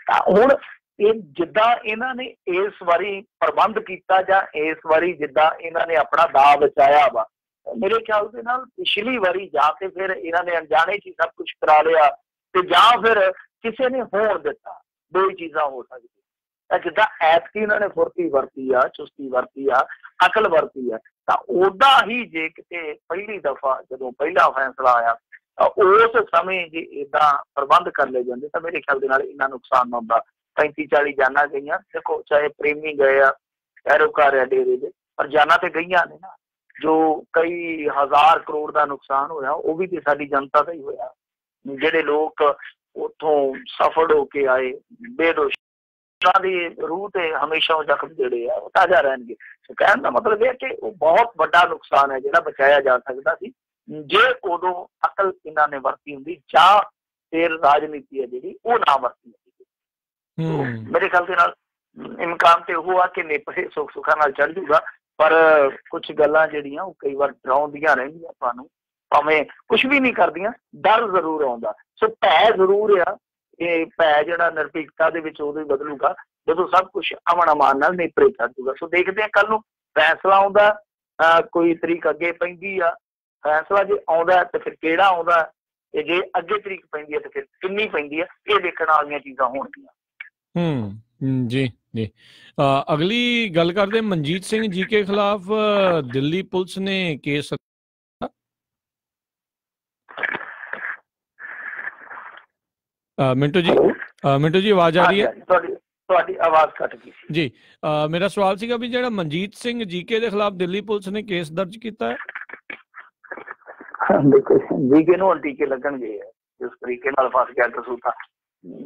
ਤਾਂ ਹੁਣ ਇਹ ਜਿੱਦਾਂ ਇਹਨਾਂ ਨੇ ਇਸ ਵਾਰੀ ਪ੍ਰਬੰਧ ਕੀਤਾ ਜਾਂ ਇਸ ਵਾਰੀ ਜਿੱਦਾਂ ਇਹਨਾਂ ਨੇ ਆਪਣਾ ਦਾਅ ਬਚਾਇਆ ਵਾ, ਮੇਰੇ ਖਿਆਲ ਦੇ ਨਾਲ ਪਿਛਲੀ ਵਾਰੀ ਜਾਂ ਤੇ ਫਿਰ ਇਹਨਾਂ ਨੇ ਅਣਜਾਣੇ 'ਚ ਸਭ ਕੁਛ ਕਰਾ ਲਿਆ ਤੇ ਜਾਂ ਫਿਰ ਕਿਸੇ ਨੇ ਹੋਣ ਦਿੱਤਾ, ਦੋ ਹੀ ਚੀਜ਼ਾਂ ਹੋ ਸਕਦੀਆਂ। ਜਿੱਦਾਂ ਐਤਕੀ ਇਹਨਾਂ ਨੇ ਫੁਰਤੀ ਵਰਤੀ ਆ, ਚੁਸਤੀ ਵਰਤੀ ਆ, ਅਕਲ ਵਰਤੀ ਆ, ਤਾਂ ਓਦਾਂ ਹੀ ਜੇ ਕਿਤੇ ਪਹਿਲੀ ਦਫਾ ਜਦੋਂ ਪਹਿਲਾ ਫੈਸਲਾ ਆਇਆ ਉਸ ਸਮੇਂ ਜੇ ਏਦਾਂ ਪ੍ਰਬੰਧ ਕਰ ਲਏ ਜਾਂਦੇ ਤਾਂ ਮੇਰੇ ਖਿਆਲ ਦੇ ਨਾਲ ਇੰਨਾ ਨੁਕਸਾਨ ਨਾ ਹੁੰਦਾ। 35-40 ਜਾਨਾਂ ਗਈਆਂ, ਦੇਖੋ ਚਾਹੇ ਪ੍ਰੇਮੀ ਗਏ ਆ, ਪੈਰੋਕਾਰ ਆ ਡੇਰੇ ਦੇ, ਪਰ ਜਾਨਾਂ ਤੇ ਗਈਆਂ ਨੇ ਨਾ। ਜੋ ਕਈ ਹਜ਼ਾਰ ਕਰੋੜ ਦਾ ਨੁਕਸਾਨ ਹੋਇਆ ਉਹ ਵੀ ਤੇ ਸਾਡੀ ਜਨਤਾ ਦਾ ਹੀ ਹੋਇਆ। ਜਿਹੜੇ ਲੋਕ ਉੱਥੋਂ ਸਫਲ ਹੋ ਕੇ ਆਏ ਬੇਦੋਸ਼, ਉਹਨਾਂ ਦੀ ਰੂਹ ਤੇ ਹਮੇਸ਼ਾ ਉਹ ਜ਼ਖਮ ਜਿਹੜੇ ਆ ਉਹ ਤਾਜ਼ਾ ਰਹਿਣਗੇ। ਕਹਿਣ ਦਾ ਮਤਲਬ ਇਹ ਕਿ ਉਹ ਬਹੁਤ ਵੱਡਾ ਨੁਕਸਾਨ ਹੈ ਜਿਹੜਾ ਬਚਾਇਆ ਜਾ ਸਕਦਾ ਸੀ ਜੇ ਉਦੋਂ ਅਕਲ ਇਹਨਾਂ ਨੇ ਵਰਤੀ ਹੁੰਦੀ ਜਾਂ ਫਿਰ ਰਾਜਨੀਤੀ ਹੈ ਜਿਹੜੀ ਉਹ ਨਾ ਵਰਤੀ ਹੁੰਦੀ। ਮੇਰੇ ਖਿਆਲ ਦੇ ਨਾਲ ਇਮਕਾਨ ਤੇ ਉਹ ਆ ਕਿ ਨੇਪਰੇ ਸੁੱਖਾਂ ਨਾਲ ਚੜ ਜੂਗਾ, ਪਰ ਕੁਛ ਗੱਲਾਂ ਜਿਹੜੀਆਂ ਉਹ ਕਈ ਵਾਰ ਡਰਾਉਂਦੀਆਂ ਰਹਿੰਦੀਆਂ ਤੁਹਾਨੂੰ, ਭਾਵੇਂ ਕੁਛ ਵੀ ਨਹੀਂ ਕਰਦੀਆਂ, ਡਰ ਜ਼ਰੂਰ ਆਉਂਦਾ। ਸੋ ਭੈ ਜ਼ਰੂਰ ਆ, ਇਹ ਭੈ ਜਿਹੜਾ ਨਿਰਭੀਕਤਾ ਦੇ ਵਿੱਚ ਉਦੋਂ ਹੀ ਬਦਲੂਗਾ ਜਦੋਂ ਸਭ ਕੁਛ ਅਮਨ ਅਮਾਨ ਨਾਲ ਨੇਪਰੇ ਚੜ ਜੂਗਾ। ਸੋ ਦੇਖਦੇ ਹਾਂ ਕੱਲ ਨੂੰ ਫੈਸਲਾ ਆਉਂਦਾ, ਕੋਈ ਤਰੀਕ ਅੱਗੇ ਪੈਂਦੀ ਆ, ਫੈਸਲਾ ਜੇ ਆਉਂਦਾ ਤੇ ਫਿਰ ਕਿਹੜਾ ਆਉਂਦਾ, ਤੇ ਜੇ ਅੱਗੇ ਤਰੀਕ ਪੈਂਦੀ ਹੈ ਤੇ ਫਿਰ ਕਿੰਨੀ ਪੈਂਦੀ ਹੈ, ਇਹ ਦੇਖਣ ਵਾਲੀਆਂ ਚੀਜ਼ਾਂ ਹੋਣਗੀਆਂ। ਜੀ ਜੀ ਅਗਲੀ ਗੱਲ ਕਰਦੇ ਮਨਜੀਤ ਸਿੰਘ ਜੀਕੇ ਖਿਲਾਫ ਦਿੱਲੀ ਪੁਲਿਸ ਨੇ ਕੇਸ। ਮਿੰਟੂ ਜੀ ਆਵਾਜ਼ ਆ ਰਹੀ ਹੈ? ਤੁਹਾਡੀ ਆਵਾਜ਼ ਕੱਟ ਗਈ ਸੀ ਜੀ। ਮੇਰਾ ਸਵਾਲ ਸੀਗਾ ਵੀ ਜਿਹੜਾ ਮਨਜੀਤ ਸਿੰਘ ਜੀਕੇ ਦੇ ਖਿਲਾਫ ਦਿੱਲੀ ਪੁਲਿਸ ਨੇ ਕੇਸ ਦਰਜ ਕੀਤਾ ਹੈ। ਦੇਖੋ ਜੀਕੇ ਨੂੰ ਟੀਕੇ ਲੱਗਣਗੇ ਜਿਸ ਤਰੀਕੇ ਨਾਲ ਫਸ ਗਿਆ ਕਸੂਤਾ।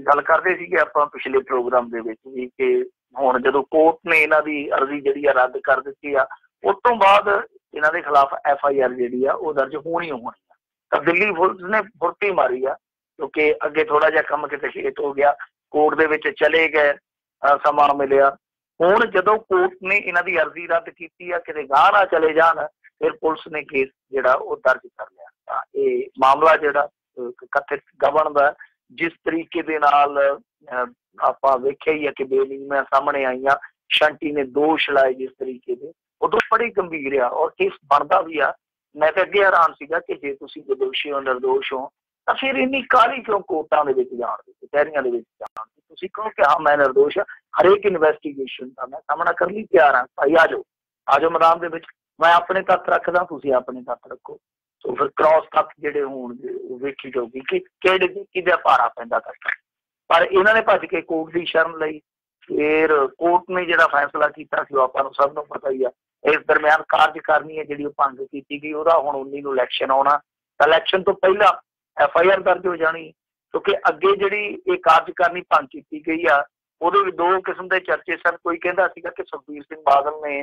ਗੱਲ ਕਰਦੇ ਸੀਗੇ ਆਪਾਂ ਪਿਛਲੇ ਪ੍ਰੋਗਰਾਮ ਦੇ ਵਿੱਚ ਵੀ ਕਿ ਹੁਣ ਜਦੋਂ ਕੋਰਟ ਨੇ ਇਹਨਾਂ ਦੀ ਅਰਜ਼ੀ ਜਿਹੜੀ ਆ ਰੱਦ ਕਰ ਦਿੱਤੀ ਆ, ਉਸ ਤੋਂ ਬਾਅਦ ਇਹਨਾਂ ਦੇ ਖਿਲਾਫ FIR ਜਿਹੜੀ ਆ ਉਹ ਦਰਜ ਹੋਣੀ ਆ। ਤਾਂ ਦਿੱਲੀ ਪੁਲਿਸ ਨੇ ਫੁਰਤੀ ਮਾਰੀ ਆ ਕਿਉਂਕਿ ਅੱਗੇ ਥੋੜਾ ਜਿਹਾ ਕੰਮ ਕਿਤੇ ਖੇਤ ਹੋ ਗਿਆ, ਕੋਰਟ ਦੇ ਵਿੱਚ ਚਲੇ ਗਏ, ਸਮਾਂ ਮਿਲਿਆ। ਹੁਣ ਜਦੋਂ ਕੋਰਟ ਨੇ ਇਹਨਾਂ ਦੀ ਅਰਜ਼ੀ ਰੱਦ ਕੀਤੀ ਆ ਕਿਤੇ ਗਾਹ ਨਾ ਚਲੇ ਜਾਣ, ਫਿਰ ਪੁਲਿਸ ਨੇ ਕੇਸ ਜਿਹੜਾ ਉਹ ਦਰਜ ਕਰ ਲਿਆ। ਤਾਂ ਇਹ ਮਾਮਲਾ ਜਿਹੜਾ ਕਥਿਤ ਗਵਨ ਦਾ ਜਿਸ ਤਰੀਕੇ ਦੇ ਨਾਲ ਆਪਾਂ ਵੇਖਿਆ ਹੀ ਆ ਕਿ ਬੇਨੀਮੀਆਂ ਸਾਹਮਣੇ ਆਈਆਂ, ਸ਼ੰਟੀ ਨੇ ਦੋਸ਼ ਲਾਏ ਜਿਸ ਤਰੀਕੇ ਦੇ, ਉਦੋਂ ਬੜੀ ਗੰਭੀਰ ਆ ਔਰ ਕੇਸ ਬਣਦਾ ਵੀ ਆ। ਮੈਂ ਤਾਂ ਅੱਗੇ ਹੈਰਾਨ ਸੀਗਾ ਕਿ ਜੇ ਤੁਸੀਂ ਦੋਸ਼ੀ ਹੋ, ਨਿਰਦੋਸ਼ ਹੋ, ਤਾਂ ਫਿਰ ਇੰਨੀ ਕਾਹਲੀ ਕਿਉਂ ਕੋਰਟਾਂ ਦੇ ਵਿੱਚ ਜਾਣ ਦੀ, ਕਚਹਿਰੀਆਂ ਦੇ ਵਿੱਚ ਜਾਣ ਦੀ? ਤੁਸੀਂ ਕਹੋ ਕਿ ਹਾਂ ਮੈਂ ਨਿਰਦੋਸ਼ ਹਾਂ, ਹਰੇਕ ਇਨਵੈਸਟੀਗੇਸ਼ਨ ਦਾ ਮੈਂ ਸਾਹਮਣਾ ਕਰਨ ਲਈ ਤਿਆਰ ਹਾਂ, ਭਾਈ ਆ ਜਾਓ ਮੈਦਾਨ ਦੇ ਵਿੱਚ, ਮੈਂ ਆਪਣੇ ਤੱਥ ਰੱਖਦਾ, ਤੁਸੀਂ ਆਪਣੇ ਤੱਥ ਰੱਖੋ। ਸੋ ਫਿਰ ਕ੍ਰਾਸ ਤੱਥ ਜਿਹੜੇ ਹੋਣਗੇ ਉਹ ਵੇਖੀ ਜਾਊਗੀ ਕਿ ਕਿਹਦੇ ਭਾਰਾ ਪੈਂਦਾ ਤੱਕ। ਪਰ ਇਹਨਾਂ ਨੇ ਭੱਜ ਕੇ ਕੋਰਟ ਦੀ ਸ਼ਰਨ ਲਈ, फिर कोर्ट ने जिहड़ा फैसला किया सी आपां नूं सब नूं पता ही आ। इस दरम्यान कार्यकारिणी है जिहड़ी भंग कीती गई, उहदा हुण 19 नूं इलैक्शन आउणा, इलैक्शन तो पहला FIR दर्ज हो जानी, क्योंकि अगे जिहड़ी ये कार्यकारिणी भंग कीती गई आ ਉਹਦੇ ਵੀ दो किस्म के चर्चे सन। कोई कहता सीगा कि सुखबीर सिंह बादल ने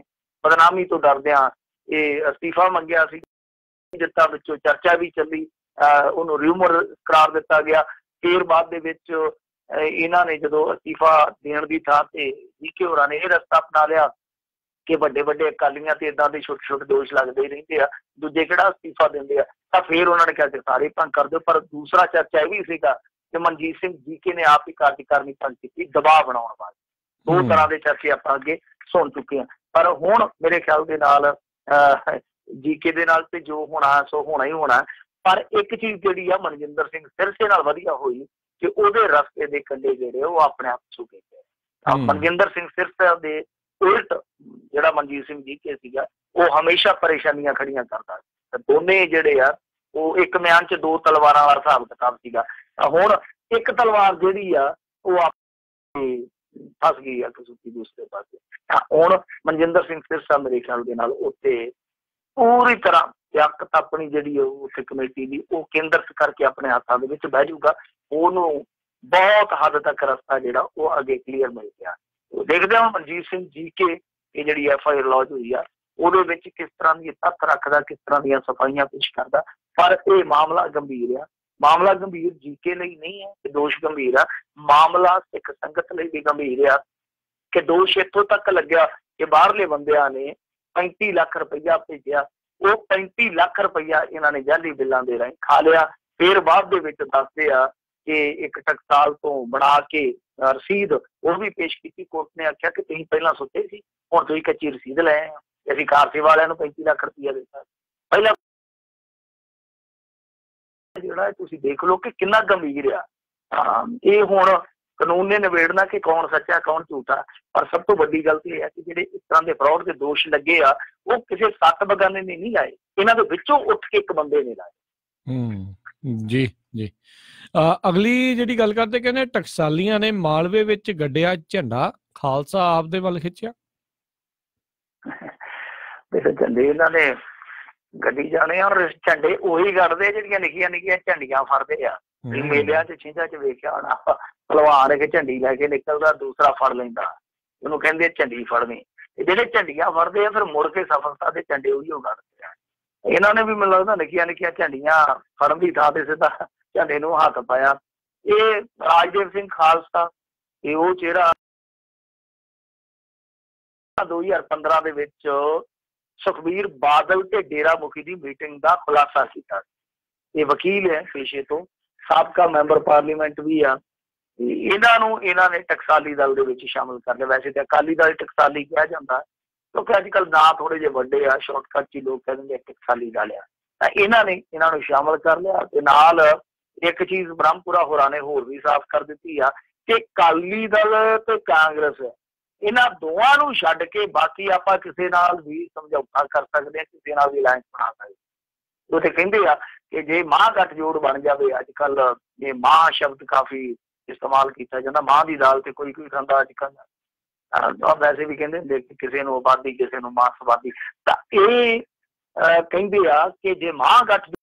बदनामी तो डरदियां ਇਹ ਅਸਤੀਫਾ ਮੰਗਿਆ ਸੀ, ਦਿੱਤਾ, ਵਿੱਚੋਂ ਚਰਚਾ ਵੀ ਚੱਲੀ, ਉਹਨੂੰ ਰਿਊਮਰ ਕਰਾਰ ਦਿੱਤਾ ਗਿਆ। ਫਿਰ ਬਾਅਦ ਦੇ ਵਿੱਚ ਇਹਨਾਂ ਨੇ ਜਦੋਂ ਅਸਤੀਫਾ ਦੇਣ ਦੀ ਥਾਂ ਤੇ ਜੀਕੇ ਹੋਰਾਂ ਨੇ ਇਹ ਰਸਤਾ ਅਪਣਾ ਲਿਆ ਕਿ ਵੱਡੇ ਵੱਡੇ ਅਕਾਲੀਆਂ ਤੇ ਇਦਾਂ ਦੇ ਛੋਟੇ ਛੋਟੇ ਦੋਸ਼ ਲੱਗਦੇ ਰਹਿੰਦੇ ਆ, ਦੂਜੇ ਕਿਹੜਾ ਅਸਤੀਫਾ ਦਿੰਦੇ ਆ, ਤਾਂ ਫਿਰ ਉਹਨਾਂ ਨੇ ਕਿਹਾ ਕਿ ਸਾਰੇ ਭੰਗ ਕਰ ਦਿਓ। ਪਰ ਦੂਸਰਾ ਚਰਚਾ ਇਹ ਵੀ ਸੀਗਾ ਕਿ ਮਨਜੀਤ ਸਿੰਘ ਜੀਕੇ ਨੇ ਆਪ ਹੀ ਕਾਰਜਕਾਰਨੀ ਭੰਗ ਕੀਤੀ ਦਬਾਅ ਬਣਾਉਣ ਵਾਸਤੇ। ਦੋ ਤਰ੍ਹਾਂ ਦੇ ਚਰਚੇ ਆਪਾਂ ਅੱਗੇ ਸੁਣ ਚੁੱਕੇ ਹਾਂ। ਪਰ ਹੁਣ ਮੇਰੇ ਖਿਆਲ ਦੇ ਨਾਲ ਜੀਕੇ ਦੇ ਨਾਲ ਤੇ ਜੋ ਹੋਣਾ ਸੋ ਹੋਣਾ ਹੀ ਹੋਣਾ। ਪਰ ਇੱਕ ਚੀਜ਼ ਜਿਹੜੀ ਆ ਮਨਜਿੰਦਰ ਸਿੰਘ ਸਿਰਸੇ ਨਾਲ ਵਧੀਆ ਹੋਈ ਕਿ ਉਹਦੇ ਰਸਤੇ ਦੇ ਕੰਢੇ ਜਿਹੜੇ ਉਹ ਆਪਣੇ ਆਪ ਸੁੱਕੇ ਗਏ। ਮਨਜਿੰਦਰ ਸਿੰਘ ਸਿਰਸਾ ਦੇ ਉਲਟ ਜਿਹੜਾ ਮਨਜੀਤ ਸਿੰਘ ਜੀਕੇ ਸੀਗਾ ਉਹ ਹਮੇਸ਼ਾ ਪਰੇਸ਼ਾਨੀਆਂ ਖੜੀਆਂ ਕਰਦਾ। ਦੋਨੇ ਜਿਹੜੇ ਆ ਉਹ ਇੱਕ ਮਿਆਨ 'ਚ ਦੋ ਤਲਵਾਰਾਂ ਵਾਲਾ ਹਿਸਾਬ ਕਿਤਾਬ ਸੀਗਾ। ਹੁਣ ਇੱਕ ਤਲਵਾਰ ਜਿਹੜੀ ਆ ਉਹ ਫਸ ਗਈ ਆ ਕਸੂਤੀ ਦੂਸਰੇ ਪਾਸੇ। ਹੁਣ ਮਨਜਿੰਦਰ ਸਿੰਘ ਸਿਰਸਾ ਮੇਰੇ ਖਿਆਲ ਦੇ ਨਾਲ ਉੱਥੇ ਪੂਰੀ ਤਰ੍ਹਾਂ ਸਿਆਸਤ ਆਪਣੀ ਜਿਹੜੀ ਉੱਥੇ ਕਮੇਟੀ ਦੀ ਉਹ ਕੇਂਦਰਿਤ ਕਰਕੇ ਆਪਣੇ ਹੱਥਾਂ ਦੇ ਵਿੱਚ ਬਹਿ ਜਾਊਗਾ। ਉਹਨੂੰ ਬਹੁਤ ਹੱਦ ਤੱਕ ਰਸਤਾ ਜਿਹੜਾ ਉਹ ਅੱਗੇ ਕਲੀਅਰ ਮਿਲ ਗਿਆ। ਦੇਖਦੇ ਹਾਂ ਮਨਜੀਤ ਸਿੰਘ ਜੀਕੇ ਇਹ ਜਿਹੜੀ FIR ਲੌਜ ਹੋਈ ਆ ਉਹਦੇ ਵਿੱਚ ਕਿਸ ਤਰ੍ਹਾਂ ਦੀ ਤੱਥ ਰੱਖਦਾ, ਕਿਸ ਤਰ੍ਹਾਂ ਦੀਆਂ ਸਫਾਈਆਂ ਪੇਸ਼ ਕਰਦਾ। ਪਰ ਇਹ ਮਾਮਲਾ ਗੰਭੀਰ ਆ। ਮਾਮਲਾ ਗੰਭੀਰ ਜੀਕੇ ਲਈ ਨਹੀਂ ਹੈ ਕਿ ਦੋਸ਼ ਗੰਭੀਰ ਆ, ਮਾਮਲਾ ਸਿੱਖ ਸੰਗਤ ਲਈ ਵੀ ਗੰਭੀਰ ਆ ਕਿ ਦੋਸ਼ ਇੱਥੋਂ ਤੱਕ ਲੱਗਿਆ ਕਿ ਬਾਹਰਲੇ ਬੰਦਿਆਂ ਨੇ 35 ਲੱਖ ਰੁਪਈਆ ਭੇਜਿਆ। ਉਹ 35 ਲੱਖ ਰੁਪਈਆ ਇਹਨਾਂ ਨੇ ਜਾਲੀ ਬਿੱਲਾਂ ਦੇ ਰਾਹੀਂ ਖਾ ਲਿਆ। ਫਿਰ ਬਾਅਦ ਦੇ ਵਿੱਚ ਦੱਸਦੇ ਆ ਕਿ ਇੱਕ ਟਕਸਾਲ ਤੋਂ ਬਣਾ ਕੇ ਰਸੀਦ ਉਹ ਵੀ ਪੇਸ਼ ਕੀਤੀ। ਕੋਰਟ ਨੇ ਆਖਿਆ ਕਿ ਤੁਸੀਂ ਪਹਿਲਾਂ ਸੁੱਤੇ ਸੀ, ਹੁਣ ਤੁਸੀਂ ਕੱਚੀ ਰਸੀਦ ਲੈ ਆਏ ਆ। ਅਸੀਂ ਕਾਰਸੇ ਵਾਲਿਆਂ ਨੂੰ 35 ਲੱਖ ਰੁਪਈਆ ਦਿੱਤਾ। ਪਹਿਲਾਂ ਜਿਹੜਾ ਤੁਸੀਂ ਦੇਖ ਲਓ ਕਿ ਕਿੰਨਾ ਗੰਭੀਰ ਆ। ਇਹ ਹੁਣ ਕਾਨੂੰਨ ਨੇ ਨਿਬੇੜਨਾ ਕਿ ਕੌਣ ਸੱਚਾ ਕੌਣ ਝੂਠਾ। ਪਰ ਸਭ ਤੋਂ ਵੱਡੀ ਗੱਲ ਇਹ ਹੈ ਕਿ ਜਿਹੜੇ ਇਸ ਤਰ੍ਹਾਂ ਦੇ ਫਰਾਡ ਦੇ ਦੋਸ਼ ਲੱਗੇ ਆ ਉਹ ਕਿਸੇ ਸੱਤ ਬਗਾਨੇ ਨੇ ਨਹੀਂ ਲਾਏ, ਇਹਨਾਂ ਦੇ ਵਿੱਚੋਂ ਉੱਠ ਕੇ ਇੱਕ ਬੰਦੇ ਨੇ ਲਾਏ। ਜੀ ਜੀ। ਅਗਲੀ ਜਿਹੜੀ ਗੱਲ ਕਰਦੇ ਕਹਿੰਦੇ ਟਕਸਾਲੀਆਂ ਨੇ ਮਾਲਵੇ ਵਿੱਚ ਗੱਡਿਆ ਝੰਡਾ, ਖਾਲਸਾ ਆਪ ਦੇ ਵੱਲ ਖਿੱਚਿਆ। ਝੰਡੇ ਇਹਨਾਂ ਨੇ ਗੱਡੀ ਜਾਣੇ ਔਰ ਝੰਡੇ ਉਹੀ ਕੱਢਦੇ ਜਿਹੜੀਆਂ ਨਿੱਕੀਆਂ ਨਿੱਕੀਆਂ ਝੰਡੀਆਂ ਫੜਦੇ ਆ। ਮੇਲਿਆਂ 'ਚ ਛਿੰਝਾਂ 'ਚ ਵੇਖਿਆ ਹੋਣਾ ਭਲਵਾਨ ਇੱਕ ਝੰਡੀ ਲੈ ਕੇ ਨਿਕਲਦਾ, ਦੂਸਰਾ ਫੜ ਲੈਂਦਾ, ਉਹਨੂੰ ਕਹਿੰਦੇ ਝੰਡੀ ਫੜਨੀ। ਤੇ ਜਿਹੜੇ ਝੰਡੀਆਂ ਫੜਦੇ ਆ ਫਿਰ ਮੁੜ ਕੇ ਸਫਲਤਾ ਦੇ ਝੰਡੇ ਉਹੀ ਕੱਢਦੇ ਆ। ਇਹਨਾਂ ਨੇ ਵੀ ਮੈਨੂੰ ਲੱਗਦਾ ਨਿੱਕੀਆਂ ਨਿੱਕੀਆਂ ਝੰਡੀਆਂ ਫੜਨ ਦੀ ਥਾਂ ਤੇ ਸਿੱਧਾ ਝੰਡੇ ਨੂੰ ਹੱਥ ਪਾਇਆ। ਇਹ ਰਾਜਦੇਵ ਸਿੰਘ ਖਾਲਸਾ ਇਹ ਉਹ ਚਿਹਰਾ 2015 ਦੇ ਵਿੱਚ ਸੁਖਬੀਰ ਬਾਦਲ ਤੇ ਡੇਰਾ ਮੁਖੀ ਦੀ ਮੀਟਿੰਗ ਦਾ ਖੁਲਾਸਾ ਕੀਤਾ। ਇਹ ਵਕੀਲ ਹੈ ਪੇਸ਼ੇ ਤੋਂ, ਸਾਬਕਾ ਮੈਂਬਰ ਪਾਰਲੀਮੈਂਟ ਵੀ ਆ। ਇਹਨਾਂ ਨੇ ਟਕਸਾਲੀ ਦਲ ਦੇ ਵਿੱਚ ਸ਼ਾਮਿਲ ਕਰ ਲਿਆ। ਵੈਸੇ ਤਾਂ ਅਕਾਲੀ ਦਲ ਟਕਸਾਲੀ ਕਿਹਾ ਜਾਂਦਾ ਕਿਉਂਕਿ ਅੱਜ ਕੱਲ੍ਹ ਨਾਂ ਥੋੜੇ ਜਿਹੇ ਵੱਡੇ ਆ, ਸ਼ਾਰਟਕੱਟ 'ਚ ਲੋਕ ਕਹਿ ਦਿੰਦੇ ਟਕਸਾਲੀ ਦਲ ਆ। ਤਾਂ ਇਹਨਾਂ ਨੂੰ ਸ਼ਾਮਿਲ ਕਰ ਲਿਆ। ਤੇ ਨਾਲ ਇੱਕ ਚੀਜ਼ ਬ੍ਰਹਮਪੁਰਾ ਹੋਰਾਂ ਨੇ ਹੋਰ ਵੀ ਸਾਫ਼ ਕਰ ਦਿੱਤੀ ਆ ਕਿ ਅਕਾਲੀ ਦਲ ਤੇ ਕਾਂਗਰਸ ਇਹਨਾਂ ਦੋਵਾਂ ਨੂੰ ਛੱਡ ਕੇ ਬਾਕੀ ਆਪਾਂ ਕਿਸੇ ਨਾਲ ਵੀ ਸਮਝੌਤਾ ਕਰ ਸਕਦੇ ਹਾਂ, ਕਿਸੇ ਨਾਲ ਵੀ ਅਲਾਇੰਸ ਬਣਾ ਸਕਦੇ। ਉਹ ਤੇ ਕਹਿੰਦੇ ਆ ਕਿ ਜੇ ਮਹਾਂਗਠਜੋੜ ਬਣ ਜਾਵੇ, ਅੱਜ ਕੱਲ੍ਹ ਇਹ ਮਾਂ ਸ਼ਬਦ ਕਾਫੀ ਇਸਤੇਮਾਲ ਕੀਤਾ ਜਾਂਦਾ, ਮਾਂ ਦੀ ਦਾਲ ਤੇ ਕੋਈ ਖਾਂਦਾ ਅੱਜ ਕੱਲ੍ਹ। ਵੈਸੇ ਵੀ ਕਹਿੰਦੇ ਹੁੰਦੇ ਕਿਸੇ ਨੂੰ ਆਬਾਦੀ ਕਿਸੇ ਨੂੰ ਮਾਰਕਸਵਾਦੀ। ਤਾਂ ਇਹ ਕਹਿੰਦੇ ਆ ਕਿ ਜੇ ਮਹਾਂਗਠਜੋੜ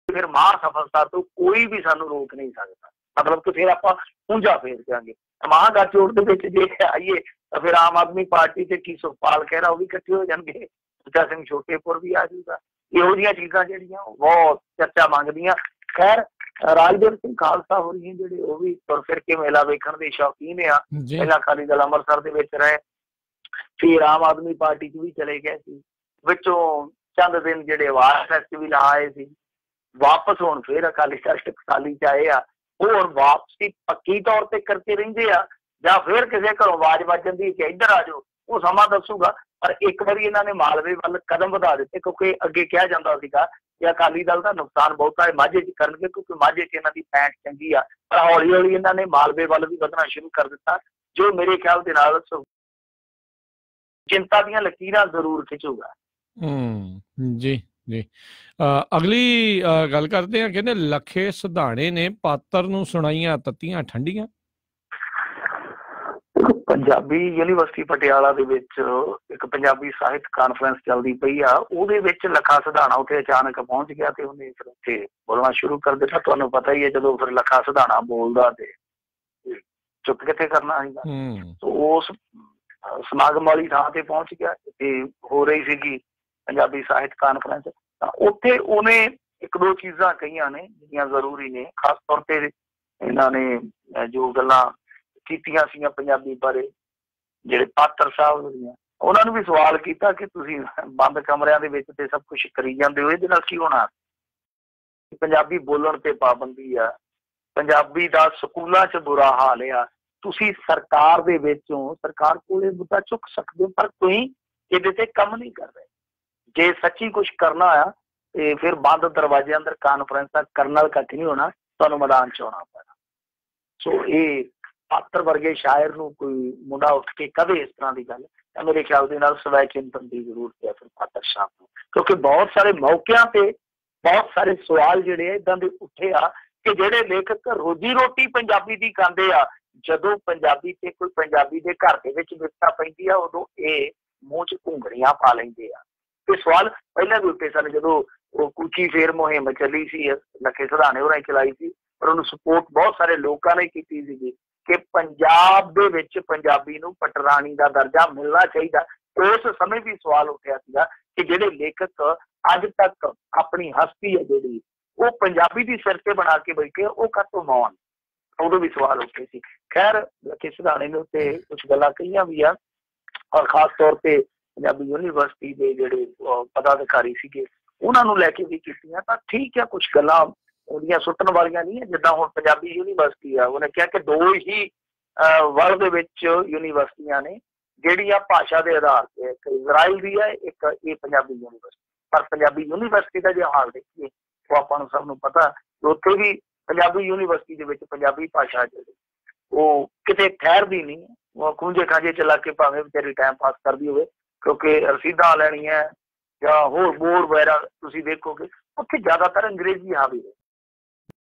ਫਿਰ ਮਹਾਂ ਸਫਲਤਾ ਤੋਂ ਕੋਈ ਵੀ ਸਾਨੂੰ ਰੋਕ ਨਹੀਂ ਸਕਦਾ। ਮਤਲਬ ਕਿ ਫਿਰ ਆਪਾਂ ਪੁੰਜਾ ਫੇਰ ਦਿਆਂਗੇ। ਮਹਾਂਗਠਜੋੜ ਦੇ ਵਿੱਚ ਜੇ ਆਈਏ ਤਾਂ ਫਿਰ ਆਮ ਆਦਮੀ ਪਾਰਟੀ ਤੇ ਕੀ ਸੁਖਪਾਲ ਖਹਿਰਾ ਉਹ ਵੀ ਇਕੱਠੇ ਹੋ ਜਾਣਗੇ, ਸੁੱਚਾ ਸਿੰਘ ਛੋਟੇਪੁਰ ਵੀ ਆ ਜਾਊਗਾ। ਇਹੋ ਜਿਹੀਆਂ ਚੀਜ਼ਾਂ ਜਿਹੜੀਆਂ ਬਹੁਤ ਚਰਚਾ ਮੰਗਦੀਆਂ। ਖੈਰ ਰਾਜਦੇਵ ਸਿੰਘ ਖਾਲਸਾ ਹੋ ਰਹੀ ਜਿਹੜੇ ਉਹ ਵੀ ਤੁਰ ਫਿਰ ਕੇ ਮੇਲਾ ਵੇਖਣ ਦੇ ਸ਼ੌਕੀਨ ਆ। ਪਹਿਲਾਂ ਅਕਾਲੀ ਦਲ ਅੰਮ੍ਰਿਤਸਰ ਦੇ ਵਿੱਚ ਰਹੇ, ਫਿਰ ਆਮ ਆਦਮੀ ਪਾਰਟੀ 'ਚ ਵੀ ਚਲੇ ਗਏ ਸੀ। ਵਿੱਚੋਂ ਚੰਦ ਦਿਨ ਜਿਹੜੇ ਆਵਾਜ਼ ਫੈਸਟੀਵਲ ਆਏ ਸੀ, ਵਾਪਸ ਹੁਣ ਫਿਰ ਅਕਾਲੀ ਦਲ ਟਕਸਾਲੀ 'ਚ ਆਏ ਆ। ਉਹ ਹੁਣ ਵਾਪਸੀ ਪੱਕੀ ਤੌਰ ਤੇ ਕਰਕੇ ਰਹਿੰਦੇ ਆ ਜਾਂ ਫਿਰ ਕਿਸੇ ਘਰੋਂ ਆਵਾਜ਼ ਵੱਜ ਜਾਂਦੀ ਕਿ ਇੱਧਰ ਆ ਜਾਓ, ਉਹ ਸਮਾਂ ਦੱਸੂਗਾ। ਪਰ ਇੱਕ ਵਾਰੀ ਇਹਨਾਂ ਨੇ ਮਾਲਵੇ ਵੱਲ ਕਦਮ ਵਧਾ ਦਿੱਤੇ ਕਿਉਂਕਿ ਅੱਗੇ ਕਿਹਾ ਜਾਂਦਾ ਸੀਗਾ ਕਿ ਅਕਾਲੀ ਦਲ ਦਾ ਨੁਕਸਾਨ ਬਹੁਤਾ ਹੈ ਮਾਝੇ 'ਚ ਕਰਨਗੇ ਕਿਉਂਕਿ ਮਾਝੇ 'ਚ ਇਹਨਾਂ ਦੀ ਪੈਂਟ ਚੰਗੀ ਆ। ਪਰ ਹੌਲੀ ਹੌਲੀ ਇਹਨਾਂ ਨੇ ਮਾਲਵੇ ਵੱਲ ਵੀ ਵਧਣਾ ਸ਼ੁਰੂ ਕਰ ਦਿੱਤਾ, ਜੋ ਮੇਰੇ ਖਿਆਲ ਦੇ ਨਾਲ ਚਿੰਤਾ ਦੀਆਂ ਲਕੀਰਾਂ ਜ਼ਰੂਰ ਖਿੱਚੂਗਾ। ਜੀ ਜੀ। ਅਗਲੀ ਗੱਲ ਕਰਦੇ ਆ, ਕਹਿੰਦੇ ਲੱਖੇ ਸਿਧਾਣੇ ਨੇ ਪਾਤਰ ਨੂੰ ਸੁਣਾਈਆਂ ਤੱਤੀਆਂ ਠੰਡੀਆਂ। ਪੰਜਾਬੀ ਯੂਨੀਵਰਸਿਟੀ ਪਟਿਆਲਾ ਦੇ ਵਿੱਚ ਇੱਕ ਪੰਜਾਬੀ ਸਾਹਿਤ ਕਾਨਫਰੰਸ ਚੱਲਦੀ ਪਈ ਆ। ਉਹਦੇ ਵਿੱਚ ਲੱਖਾ ਸਿਧਾਣਾ ਉੱਥੇ ਅਚਾਨਕ ਪਹੁੰਚ ਗਿਆ ਤੇ ਉਹਨੇ ਫਿਰ ਉੱਥੇ ਬੋਲਣਾ ਸ਼ੁਰੂ ਕਰ ਦਿੱਤਾ। ਤੁਹਾਨੂੰ ਪਤਾ ਹੀ ਹੈ, ਜਦੋਂ ਫਿਰ ਲੱਖਾ ਸਿਧਾਣਾ ਬੋਲਦਾ ਤੇ ਚੁੱਪ ਕਿੱਥੇ ਕਰਨਾ ਸੀਗਾ। ਉਸ ਸਮਾਗਮ ਵਾਲੀ ਥਾਂ ਤੇ ਪਹੁੰਚ ਗਿਆ ਤੇ ਹੋ ਰਹੀ ਸੀਗੀ ਪੰਜਾਬੀ ਸਾਹਿਤ ਕਾਨਫਰੰਸ। ਤਾਂ ਉੱਥੇ ਉਹਨੇ ਇੱਕ ਦੋ ਚੀਜ਼ਾਂ ਕਹੀਆਂ ਨੇ ਜਿਹੜੀਆਂ ਜ਼ਰੂਰੀ ਨੇ। ਖਾਸ ਤੌਰ ਤੇ ਇਹਨਾਂ ਨੇ ਜੋ ਗੱਲਾਂ ਕੀਤੀਆਂ ਸੀਗੀਆਂ ਪੰਜਾਬੀ ਬਾਰੇ, ਜਿਹੜੇ ਪਾਤਰ ਸਾਹਿਬ ਦੀਆਂ, ਉਹਨਾਂ ਨੂੰ ਵੀ ਸਵਾਲ ਕੀਤਾ ਕਿ ਤੁਸੀਂ ਬੰਦ ਕਮਰਿਆਂ ਦੇ ਵਿੱਚ ਤੇ ਸਭ ਕੁਛ ਕਰੀ ਜਾਂਦੇ ਹੋ, ਇਹਦੇ ਨਾਲ ਕੀ ਹੋਣਾ। ਪੰਜਾਬੀ ਬੋਲਣ ਤੇ ਪਾਬੰਦੀ ਆ, ਪੰਜਾਬੀ ਦਾ ਸਕੂਲਾਂ 'ਚ ਬੁਰਾ ਹਾਲ ਆ। ਤੁਸੀਂ ਸਰਕਾਰ ਦੇ ਵਿੱਚੋਂ ਸਰਕਾਰ ਕੋਲੇ ਮੁੱਦਾ ਚੁੱਕ ਸਕਦੇ ਹੋ, ਪਰ ਤੁਸੀਂ ਇਹਦੇ ਤੇ ਕੰਮ ਨਹੀਂ ਕਰ ਰਹੇ। ਜੇ ਸੱਚੀ ਕੁਛ ਕਰਨਾ ਆ ਤੇ ਫਿਰ ਬੰਦ ਦਰਵਾਜ਼ੇ ਅੰਦਰ ਕਾਨਫਰੰਸਾਂ ਕਰਨ ਨਾਲ ਕੱਖ ਨਹੀਂ ਹੋਣਾ, ਤੁਹਾਨੂੰ ਮੈਦਾਨ 'ਚ ਆਉਣਾ ਪੈਣਾ। ਸੋ ਇਹ ਪਾਤਰ ਵਰਗੇ ਸ਼ਾਇਰ ਨੂੰ ਕੋਈ ਮੁੰਡਾ ਉੱਠ ਕੇ ਕਦੇ ਇਸ ਤਰ੍ਹਾਂ ਦੀ ਗੱਲ, ਤਾਂ ਮੇਰੇ ਖਿਆਲ ਦੇ ਨਾਲ ਸਵੈ ਚਿੰਤਨ ਦੀ ਜ਼ਰੂਰਤ ਹੈ ਫਿਰ ਪਾਤਰ ਸਾਹਿਬ ਨੂੰ, ਕਿਉਂਕਿ ਬਹੁਤ ਸਾਰੇ ਮੌਕਿਆਂ ਤੇ ਬਹੁਤ ਸਾਰੇ ਸਵਾਲ ਜਿਹੜੇ ਇੱਦਾਂ ਦੇ ਉੱਠੇ ਆ ਕਿ ਜਿਹੜੇ ਲੇਖਕ ਰੋਜੀ ਰੋਟੀ ਪੰਜਾਬੀ ਦੀ ਖਾਂਦੇ ਆ, ਜਦੋਂ ਪੰਜਾਬੀ ਤੇ ਕੋਈ ਪੰਜਾਬੀ ਦੇ ਘਰ ਦੇ ਵਿੱਚ ਵਿਪਤਾ ਪੈਂਦੀ ਆ, ਉਦੋਂ ਇਹ ਮੂੰਹ 'ਚ ਘੁੰਗਣੀਆਂ ਪਾ ਲੈਂਦੇ ਆ। ਇਹ ਸਵਾਲ ਪਹਿਲਾਂ ਵੀ ਉੱਠੇ ਸਨ ਜਦੋਂ ਉਹ ਕੂਚੀ ਫੇਰ ਮੁਹਿੰਮ ਚੱਲੀ ਸੀ, ਲੱਖੇ ਸਿਧਾਣੇ ਹੋਰਾਂ ਚਲਾਈ ਸੀ, ਪਰ ਉਹਨੂੰ ਸਪੋਰਟ ਬਹੁਤ ਸਾਰੇ ਲੋਕਾਂ ਨੇ ਕੀਤੀ ਸੀਗੀ ਕਿ ਪੰਜਾਬ ਦੇ ਵਿੱਚ ਪੰਜਾਬੀ ਨੂੰ ਪਟਰਾਣੀ ਦਾ ਦਰਜਾ ਮਿਲਣਾ ਚਾਹੀਦਾ। ਉਸ ਸਮੇਂ ਵੀ ਸਵਾਲ ਉੱਠਿਆ ਸੀਗਾ ਕਿ ਜਿਹੜੇ ਲੇਖਕ ਅੱਜ ਤੱਕ ਆਪਣੀ ਹਸਤੀ ਹੈ ਜਿਹੜੀ ਉਹ ਪੰਜਾਬੀ ਦੀ ਸਿਰ ਤੇ ਬਣਾ ਕੇ ਬੈਠੇ, ਉਹ ਕਾਹਤੋਂ ਮੌਨ। ਉਦੋਂ ਵੀ ਸਵਾਲ ਉੱਠੇ ਸੀ। ਖੈਰ ਲੱਖੇ ਸਿਧਾਣੇ ਨੇ ਉੱਤੇ ਕੁਛ ਗੱਲਾਂ ਕਹੀਆਂ ਵੀ ਆ, ਔਰ ਖਾਸ ਤੌਰ ਤੇ ਪੰਜਾਬੀ ਯੂਨੀਵਰਸਿਟੀ ਦੇ ਜਿਹੜੇ ਪਦਾਧਿਕਾਰੀ ਸੀਗੇ ਉਹਨਾਂ ਨੂੰ ਲੈ ਕੇ ਵੀ ਕੀਤੀਆਂ। ਤਾਂ ਠੀਕ ਆ, ਕੁਛ ਗੱਲਾਂ ਉਹਦੀਆਂ ਸੁੱਟਣ ਵਾਲੀਆਂ ਨਹੀਂ ਹੈ। ਜਿੱਦਾਂ ਹੁਣ ਪੰਜਾਬੀ ਯੂਨੀਵਰਸਿਟੀ ਆ, ਉਹਨੇ ਕਿਹਾ ਕਿ ਦੋ ਹੀ ਵਰਲਡ ਦੇ ਵਿੱਚ ਯੂਨੀਵਰਸਿਟੀਆਂ ਨੇ ਜਿਹੜੀਆਂ ਭਾਸ਼ਾ ਦੇ ਆਧਾਰ ਤੇ, ਇੱਕ ਇਜ਼ਰਾਈਲ ਦੀ ਹੈ, ਇੱਕ ਇਹ ਪੰਜਾਬੀ ਯੂਨੀਵਰਸਿਟੀ। ਪਰ ਪੰਜਾਬੀ ਯੂਨੀਵਰਸਿਟੀ ਦਾ ਜੇ ਹਾਲ ਦੇਖੀਏ ਉਹ ਆਪਾਂ ਨੂੰ ਸਭ ਨੂੰ ਪਤਾ, ਉੱਥੇ ਵੀ ਪੰਜਾਬੀ ਯੂਨੀਵਰਸਿਟੀ ਦੇ ਵਿੱਚ ਪੰਜਾਬੀ ਭਾਸ਼ਾ ਜਿਹੜੀ ਉਹ ਕਿਤੇ ਠਹਿਰਦੀ ਨਹੀਂ। ਉਹ ਖੂੰਜੇ ਖਾਂਜੇ ਚਲਾ ਕੇ ਭਾਵੇਂ ਵਿਚਾਰੀ ਟਾਈਮ ਪਾਸ ਕਰਦੀ ਹੋਵੇ, ਕਿਉਂਕਿ ਰਸੀਦਾਂ ਲੈਣੀਆਂ ਜਾਂ ਹੋਰ ਬੋਰ ਵਗੈਰਾ ਤੁਸੀਂ ਦੇਖੋਗੇ ਉੱਥੇ ਜ਼ਿਆਦਾਤਰ ਅੰਗਰੇਜ਼ੀ ਹਾਵੀ ਹੈ।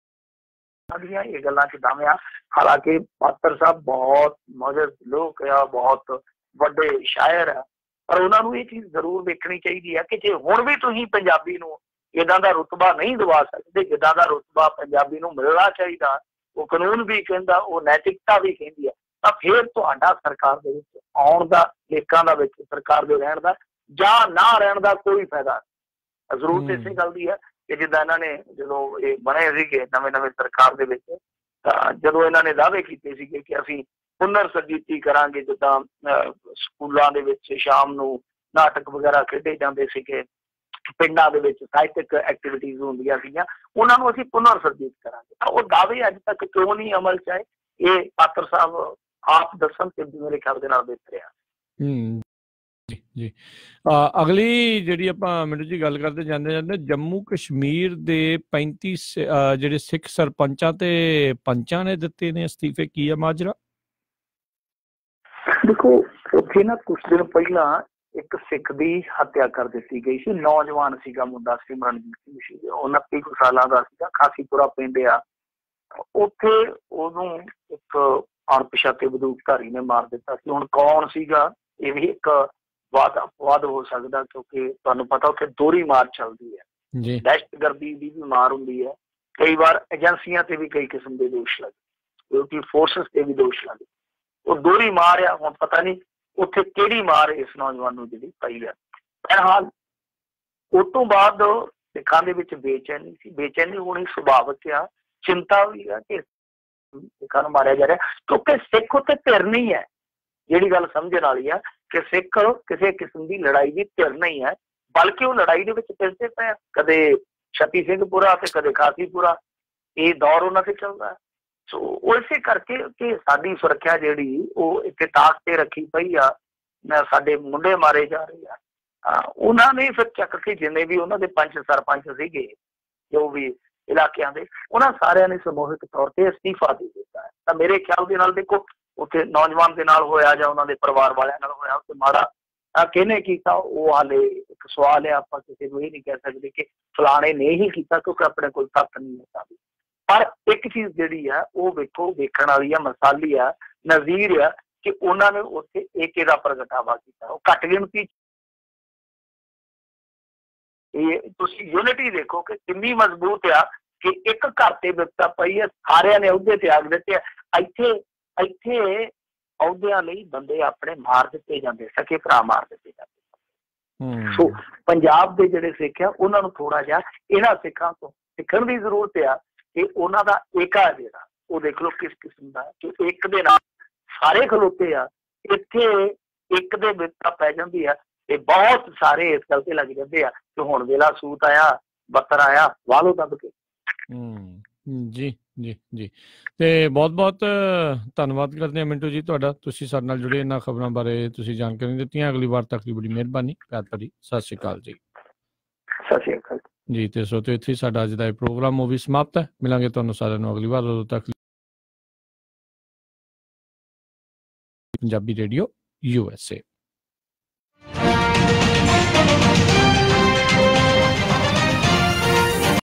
ਇਹ ਗੱਲਾਂ ਕਿਦਾਂ ਆ, ਹਾਲਾਂਕਿ ਪਾਤਰ ਸਾਹਿਬ ਬਹੁਤ ਮੌਜੂਦ ਲੋਕ ਆ, ਬਹੁਤ ਵੱਡੇ ਸ਼ਾਇਰ ਆ, ਪਰ ਉਹਨਾਂ ਨੂੰ ਇਹ ਚੀਜ਼ ਜ਼ਰੂਰ ਵੇਖਣੀ ਚਾਹੀਦੀ ਹੈ ਕਿ ਜੇ ਹੁਣ ਵੀ ਤੁਸੀਂ ਪੰਜਾਬੀ ਨੂੰ ਇੱਦਾਂ ਦਾ ਰੁਤਬਾ ਨਹੀਂ ਦਵਾ ਸਕਦੇ ਜਿੱਦਾਂ ਦਾ ਰੁਤਬਾ ਪੰਜਾਬੀ ਨੂੰ ਮਿਲਣਾ ਚਾਹੀਦਾ, ਉਹ ਕਾਨੂੰਨ ਵੀ ਕਹਿੰਦਾ, ਉਹ ਨੈਤਿਕਤਾ ਵੀ ਕਹਿੰਦੀ ਹੈ, ਤਾਂ ਫਿਰ ਤੁਹਾਡਾ ਸਰਕਾਰ ਦੇ ਵਿੱਚ ਆਉਣ ਦਾ, ਲੇਖਾਂ ਦਾ ਵਿੱਚ ਸਰਕਾਰ ਦੇ ਰਹਿਣ ਦਾ ਜਾਂ ਨਾ ਰਹਿਣ ਦਾ ਕੋਈ ਫਾਇਦਾ। ਜ਼ਰੂਰਤ ਇਸੇ ਗੱਲ ਦੀ ਹੈ ਕਿ ਜਿੱਦਾਂ ਇਹਨਾਂ ਨੇ ਜਦੋਂ ਇਹ ਬਣੇ ਸੀਗੇ ਨਵੇਂ ਸਰਕਾਰ ਦੇ ਵਿੱਚ, ਤਾਂ ਜਦੋਂ ਇਹਨਾਂ ਨੇ ਦਾਅਵੇ ਕੀਤੇ ਸੀਗੇ ਕਿ ਅਸੀਂ ਪੁਨਰ ਸਰਜੀਤੀ ਕਰਾਂਗੇ, ਜਿੱਦਾਂ ਸਕੂਲਾਂ ਦੇ ਵਿੱਚ ਸ਼ਾਮ ਨੂੰ ਨਾਟਕ ਵਗੈਰਾ ਖੇਡੇ ਜਾਂਦੇ ਸੀਗੇ, ਪਿੰਡਾਂ ਦੇ ਵਿੱਚ ਸਾਹਿਤਕ ਐਕਟੀਵਿਟੀਜ਼ ਹੁੰਦੀਆਂ ਸੀਗੀਆਂ, ਉਹਨਾਂ ਨੂੰ ਅਸੀਂ ਪੁਨਰ ਸਰਜੀਤ ਕਰਾਂਗੇ। ਤਾਂ ਉਹ ਦਾਅਵੇ ਅੱਜ ਤੱਕ ਕਿਉਂ ਨਹੀਂ ਅਮਲ 'ਚ ਆਏ, ਇਹ ਪਾਤਰ ਸਾਹਿਬ ਆਪ ਦੱਸਣ ਤੇ ਮੇਰੇ ਖਿਆਲ ਦੇ ਨਾਲ ਦੇਖ ਰਿਹਾ। ਜੀ ਅਗਲੀ ਜਿਹੜੀ ਆਪਾਂ ਮਿੰਟੂ ਜੀ ਗੱਲ ਕਰਦੇ ਜਾਂਦੇ ਜੰਮੂ ਕਸ਼ਮੀਰ ਦੇ 35 ਜਿਹੜੇ ਸਿੱਖ ਸਰਪੰਚਾਂ ਤੇ ਪੰਚਾਂ ਨੇ ਦਿੱਤੇ ਨੇ ਅਸਤੀਫੇ, ਕੀ ਆ ਮਾਜਰਾ? ਦੇਖੋ ਉੱਥੇ ਨਾ ਕੁਛ ਦਿਨ ਪਹਿਲਾਂ ਇੱਕ ਸਿੱਖ ਦੀ ਹੱਤਿਆ ਕਰ ਦਿੱਤੀ ਗਈ ਸੀ। ਨੌਜਵਾਨ ਸੀਗਾ ਮੁੰਡਾ, ਸਿਮਰਨਜੀਤ ਸਿੰਘ ਸੀ, 29 ਕੁ ਸਾਲਾਂ ਦਾ ਸੀਗਾ, ਖਾਸੀਪੁਰਾ ਪਿੰਡ ਆ। ਉੱਥੇ ਉਹਨੂੰ ਇੱਕ ਅਣਪਛਾਤੇ ਬੰਦੂਕਧਾਰੀ ਨੇ ਮਾਰ ਦਿੱਤਾ ਸੀ। ਹੁਣ ਕੌਣ ਸੀਗਾ ਇਹ ਵੀ ਇੱਕ ਵਾਦ ਹੋ ਸਕਦਾ, ਕਿਉਂਕਿ ਤੁਹਾਨੂੰ ਪਤਾ ਉੱਥੇ ਦੋਹਰੀ ਮਾਰ ਚੱਲਦੀ ਹੈ, ਦਹਿਸ਼ਤਗਰਦੀ ਦੀ ਵੀ ਮਾਰ ਹੁੰਦੀ ਹੈ, ਕਈ ਵਾਰ ਏਜੰਸੀਆਂ ਤੇ ਵੀ ਕਈ ਕਿਸਮ ਦੇ ਦੋਸ਼ ਲੱਗਦੇ, ਕਿਉਂਕਿ ਫੋਰਸਿਸ ਤੇ ਵੀ ਦੋਸ਼ ਲੱਗਦੇ। ਉਹ ਦੋਹਰੀ ਮਾਰ ਆ, ਹੁਣ ਪਤਾ ਨਹੀਂ ਉੱਥੇ ਕਿਹੜੀ ਮਾਰ ਇਸ ਨੌਜਵਾਨ ਨੂੰ ਜਿਹੜੀ ਪਈ ਆ। ਬਹਰਹਾਲ ਉਸ ਤੋਂ ਬਾਅਦ ਸਿੱਖਾਂ ਦੇ ਵਿੱਚ ਬੇਚੈਨੀ ਸੀ, ਬੇਚੈਨੀ ਹੋਣੀ ਸੁਭਾਵਿਕ ਆ, ਚਿੰਤਾ ਵੀ ਆ ਕਿ ਸਿੱਖਾਂ ਨੂੰ ਮਾਰਿਆ ਜਾ ਰਿਹਾ, ਕਿਉਂਕਿ ਸਿੱਖ ਉੱਥੇ ਧਿਰ ਨਹੀਂ ਹੈ। ਜਿਹੜੀ ਗੱਲ ਸਮਝਣ ਵਾਲੀ ਆ ਕਿ ਸਿੱਖ ਕਿਸੇ ਕਿਸਮ ਦੀ ਲੜਾਈ ਦੀ ਧਿਰ ਨਹੀਂ ਹੈ, ਬਲਕਿ ਉਹ ਲੜਾਈ ਦੇ ਵਿੱਚ ਫਿਰਦੇ ਪਏ, ਕਦੇ ਛੱਤੀ ਸਿੰਘਪੁਰਾ ਤੇ ਕਦੇ ਖਾਸੀਪੁਰਾ, ਇਹ ਦੌਰ ਉਹਨਾਂ ਤੇ ਚੱਲਦਾ। ਸੋ ਉਹ ਇਸੇ ਕਰਕੇ ਕਿ ਸਾਡੀ ਸੁਰੱਖਿਆ ਜਿਹੜੀ ਉਹ ਇੱਥੇ ਤਾਕ ਤੇ ਰੱਖੀ ਪਈ ਆ, ਸਾਡੇ ਮੁੰਡੇ ਮਾਰੇ ਜਾ ਰਹੇ ਆ। ਉਹਨਾਂ ਨੇ ਫਿਰ ਚੱਕ ਕੇ ਜਿੰਨੇ ਵੀ ਉਹਨਾਂ ਦੇ ਪੰਚ ਸਰਪੰਚ ਸੀਗੇ ਜੋ ਵੀ ਇਲਾਕਿਆਂ ਦੇ, ਉਹਨਾਂ ਸਾਰਿਆਂ ਨੇ ਸਮੂਹਿਕ ਤੌਰ ਤੇ ਅਸਤੀਫਾ ਦੇ ਦਿੱਤਾ ਹੈ। ਤਾਂ ਮੇਰੇ ਖਿਆਲ ਦੇ ਨਾਲ ਦੇਖੋ ਉੱਥੇ ਨੌਜਵਾਨ ਦੇ ਨਾਲ ਹੋਇਆ ਜਾਂ ਉਹਨਾਂ ਦੇ ਪਰਿਵਾਰ ਵਾਲਿਆਂ ਨਾਲ ਹੋਇਆ, ਉੱਥੇ ਮਾੜਾ ਕਿਹਨੇ ਕੀਤਾ ਉਹ ਹਾਲੇ ਇੱਕ ਸਵਾਲ ਹੈ। ਆਪਾਂ ਕਿਸੇ ਨੂੰ ਇਹ ਨਹੀਂ ਕਹਿ ਸਕਦੇ ਕਿ ਫਲਾਣੇ ਨੇ ਹੀ ਕੀਤਾ, ਕਿਉਂਕਿ ਆਪਣੇ ਕੋਲ ਤੱਥ ਨਹੀਂ ਹੈ। ਪਰ ਇੱਕ ਚੀਜ਼ ਜਿਹੜੀ ਆ ਉਹ ਵੇਖੋ, ਵੇਖਣ ਵਾਲੀ ਆ, ਮਸਾਲੀ ਆ, ਨਜ਼ੀਰ ਆ ਕਿ ਉਹਨਾਂ ਨੇ ਉੱਥੇ ਏਕੇ ਦਾ ਪ੍ਰਗਟਾਵਾ ਕੀਤਾ। ਉਹ ਘੱਟ ਗਿਣਤੀ ਇਹ ਤੁਸੀਂ ਯੂਨਿਟੀ ਦੇਖੋ ਕਿ ਕਿੰਨੀ ਮਜ਼ਬੂਤ ਆ ਕਿ ਇੱਕ ਘਰ ਤੇ ਵਿਪਤਾ ਪਈ ਹੈ, ਸਾਰਿਆਂ ਨੇ ਅਹੁਦੇ ਤਿਆਗ ਦਿੱਤੇ ਆ। ਇੱਥੇ ਅਹੁਦਿਆਂ ਲਈ ਬੰਦੇ ਆਪਣੇ ਮਾਰ ਦਿੱਤੇ ਜਾਂਦੇ, ਸਕੇ ਭਰਾ ਮਾਰ ਦਿੱਤੇ ਜਾਂਦੇ। ਸੋ ਪੰਜਾਬ ਦੇ ਜਿਹੜੇ ਸਿੱਖ ਆ ਉਹਨਾਂ ਨੂੰ ਥੋੜਾ ਜਿਹਾ ਇਹਨਾਂ ਸਿੱਖਾਂ ਤੋਂ ਸਿੱਖਣ ਦੀ ਜ਼ਰੂਰਤ ਆ ਕਿ ਉਹਨਾਂ ਦਾ ਏਕਾ ਜਿਹੜਾ ਉਹ ਦੇਖ ਲਓ ਕਿਸ ਕਿਸਮ ਦਾ, ਕਿ ਇੱਕ ਦੇ ਨਾਲ ਸਾਰੇ ਖਲੋਤੇ ਆ। ਇੱਥੇ ਇੱਕ ਦੇ ਵਿਪਤਾ ਪੈ ਜਾਂਦੀ ਆ ਤੇ ਬਹੁਤ ਸਾਰੇ ਇਸ ਗੱਲ ਤੇ ਲੱਗ ਜਾਂਦੇ ਆ ਕਿ ਹੁਣ ਵੇਲਾ ਸੂਤ ਆਇਆ, ਬੱਤਰ ਆਇਆ, ਵਾਹ ਲਓ ਦੱਬ ਕੇ। ਜੀ ਜੀ ਜੀ, ਤੇ ਬਹੁਤ ਬਹੁਤ ਧੰਨਵਾਦ ਕਰਦੇ ਹਾਂ ਮਿੰਟੂ ਜੀ ਤੁਹਾਡਾ, ਤੁਸੀਂ ਸਾਡੇ ਨਾਲ ਜੁੜੇ, ਇਹਨਾਂ ਖਬਰਾਂ ਬਾਰੇ ਤੁਸੀਂ ਜਾਣਕਾਰੀ ਦਿੱਤੀਆਂ। ਅਗਲੀ ਵਾਰ ਤੱਕ ਦੀ ਬੜੀ ਮਿਹਰਬਾਨੀ, ਪਿਆਰ ਭਰੀ ਸਤਿ ਸ਼੍ਰੀ ਅਕਾਲ ਜੀ। ਸਤਿ ਸ਼੍ਰੀ ਅਕਾਲ ਜੀ। ਤੇ ਸੋ ਤੇ ਇੱਥੇ ਸਾਡਾ ਅੱਜ ਦਾ ਇਹ ਪ੍ਰੋਗਰਾਮ ਉਹ ਵੀ ਸਮਾਪਤ ਹੈ। ਮਿਲਾਂਗੇ ਤੁਹਾਨੂੰ ਸਾਰਿਆਂ ਨੂੰ ਅਗਲੀ ਵਾਰ, ਉਦੋਂ ਤੱਕ ਪੰਜਾਬੀ ਰੇਡੀਓ USA।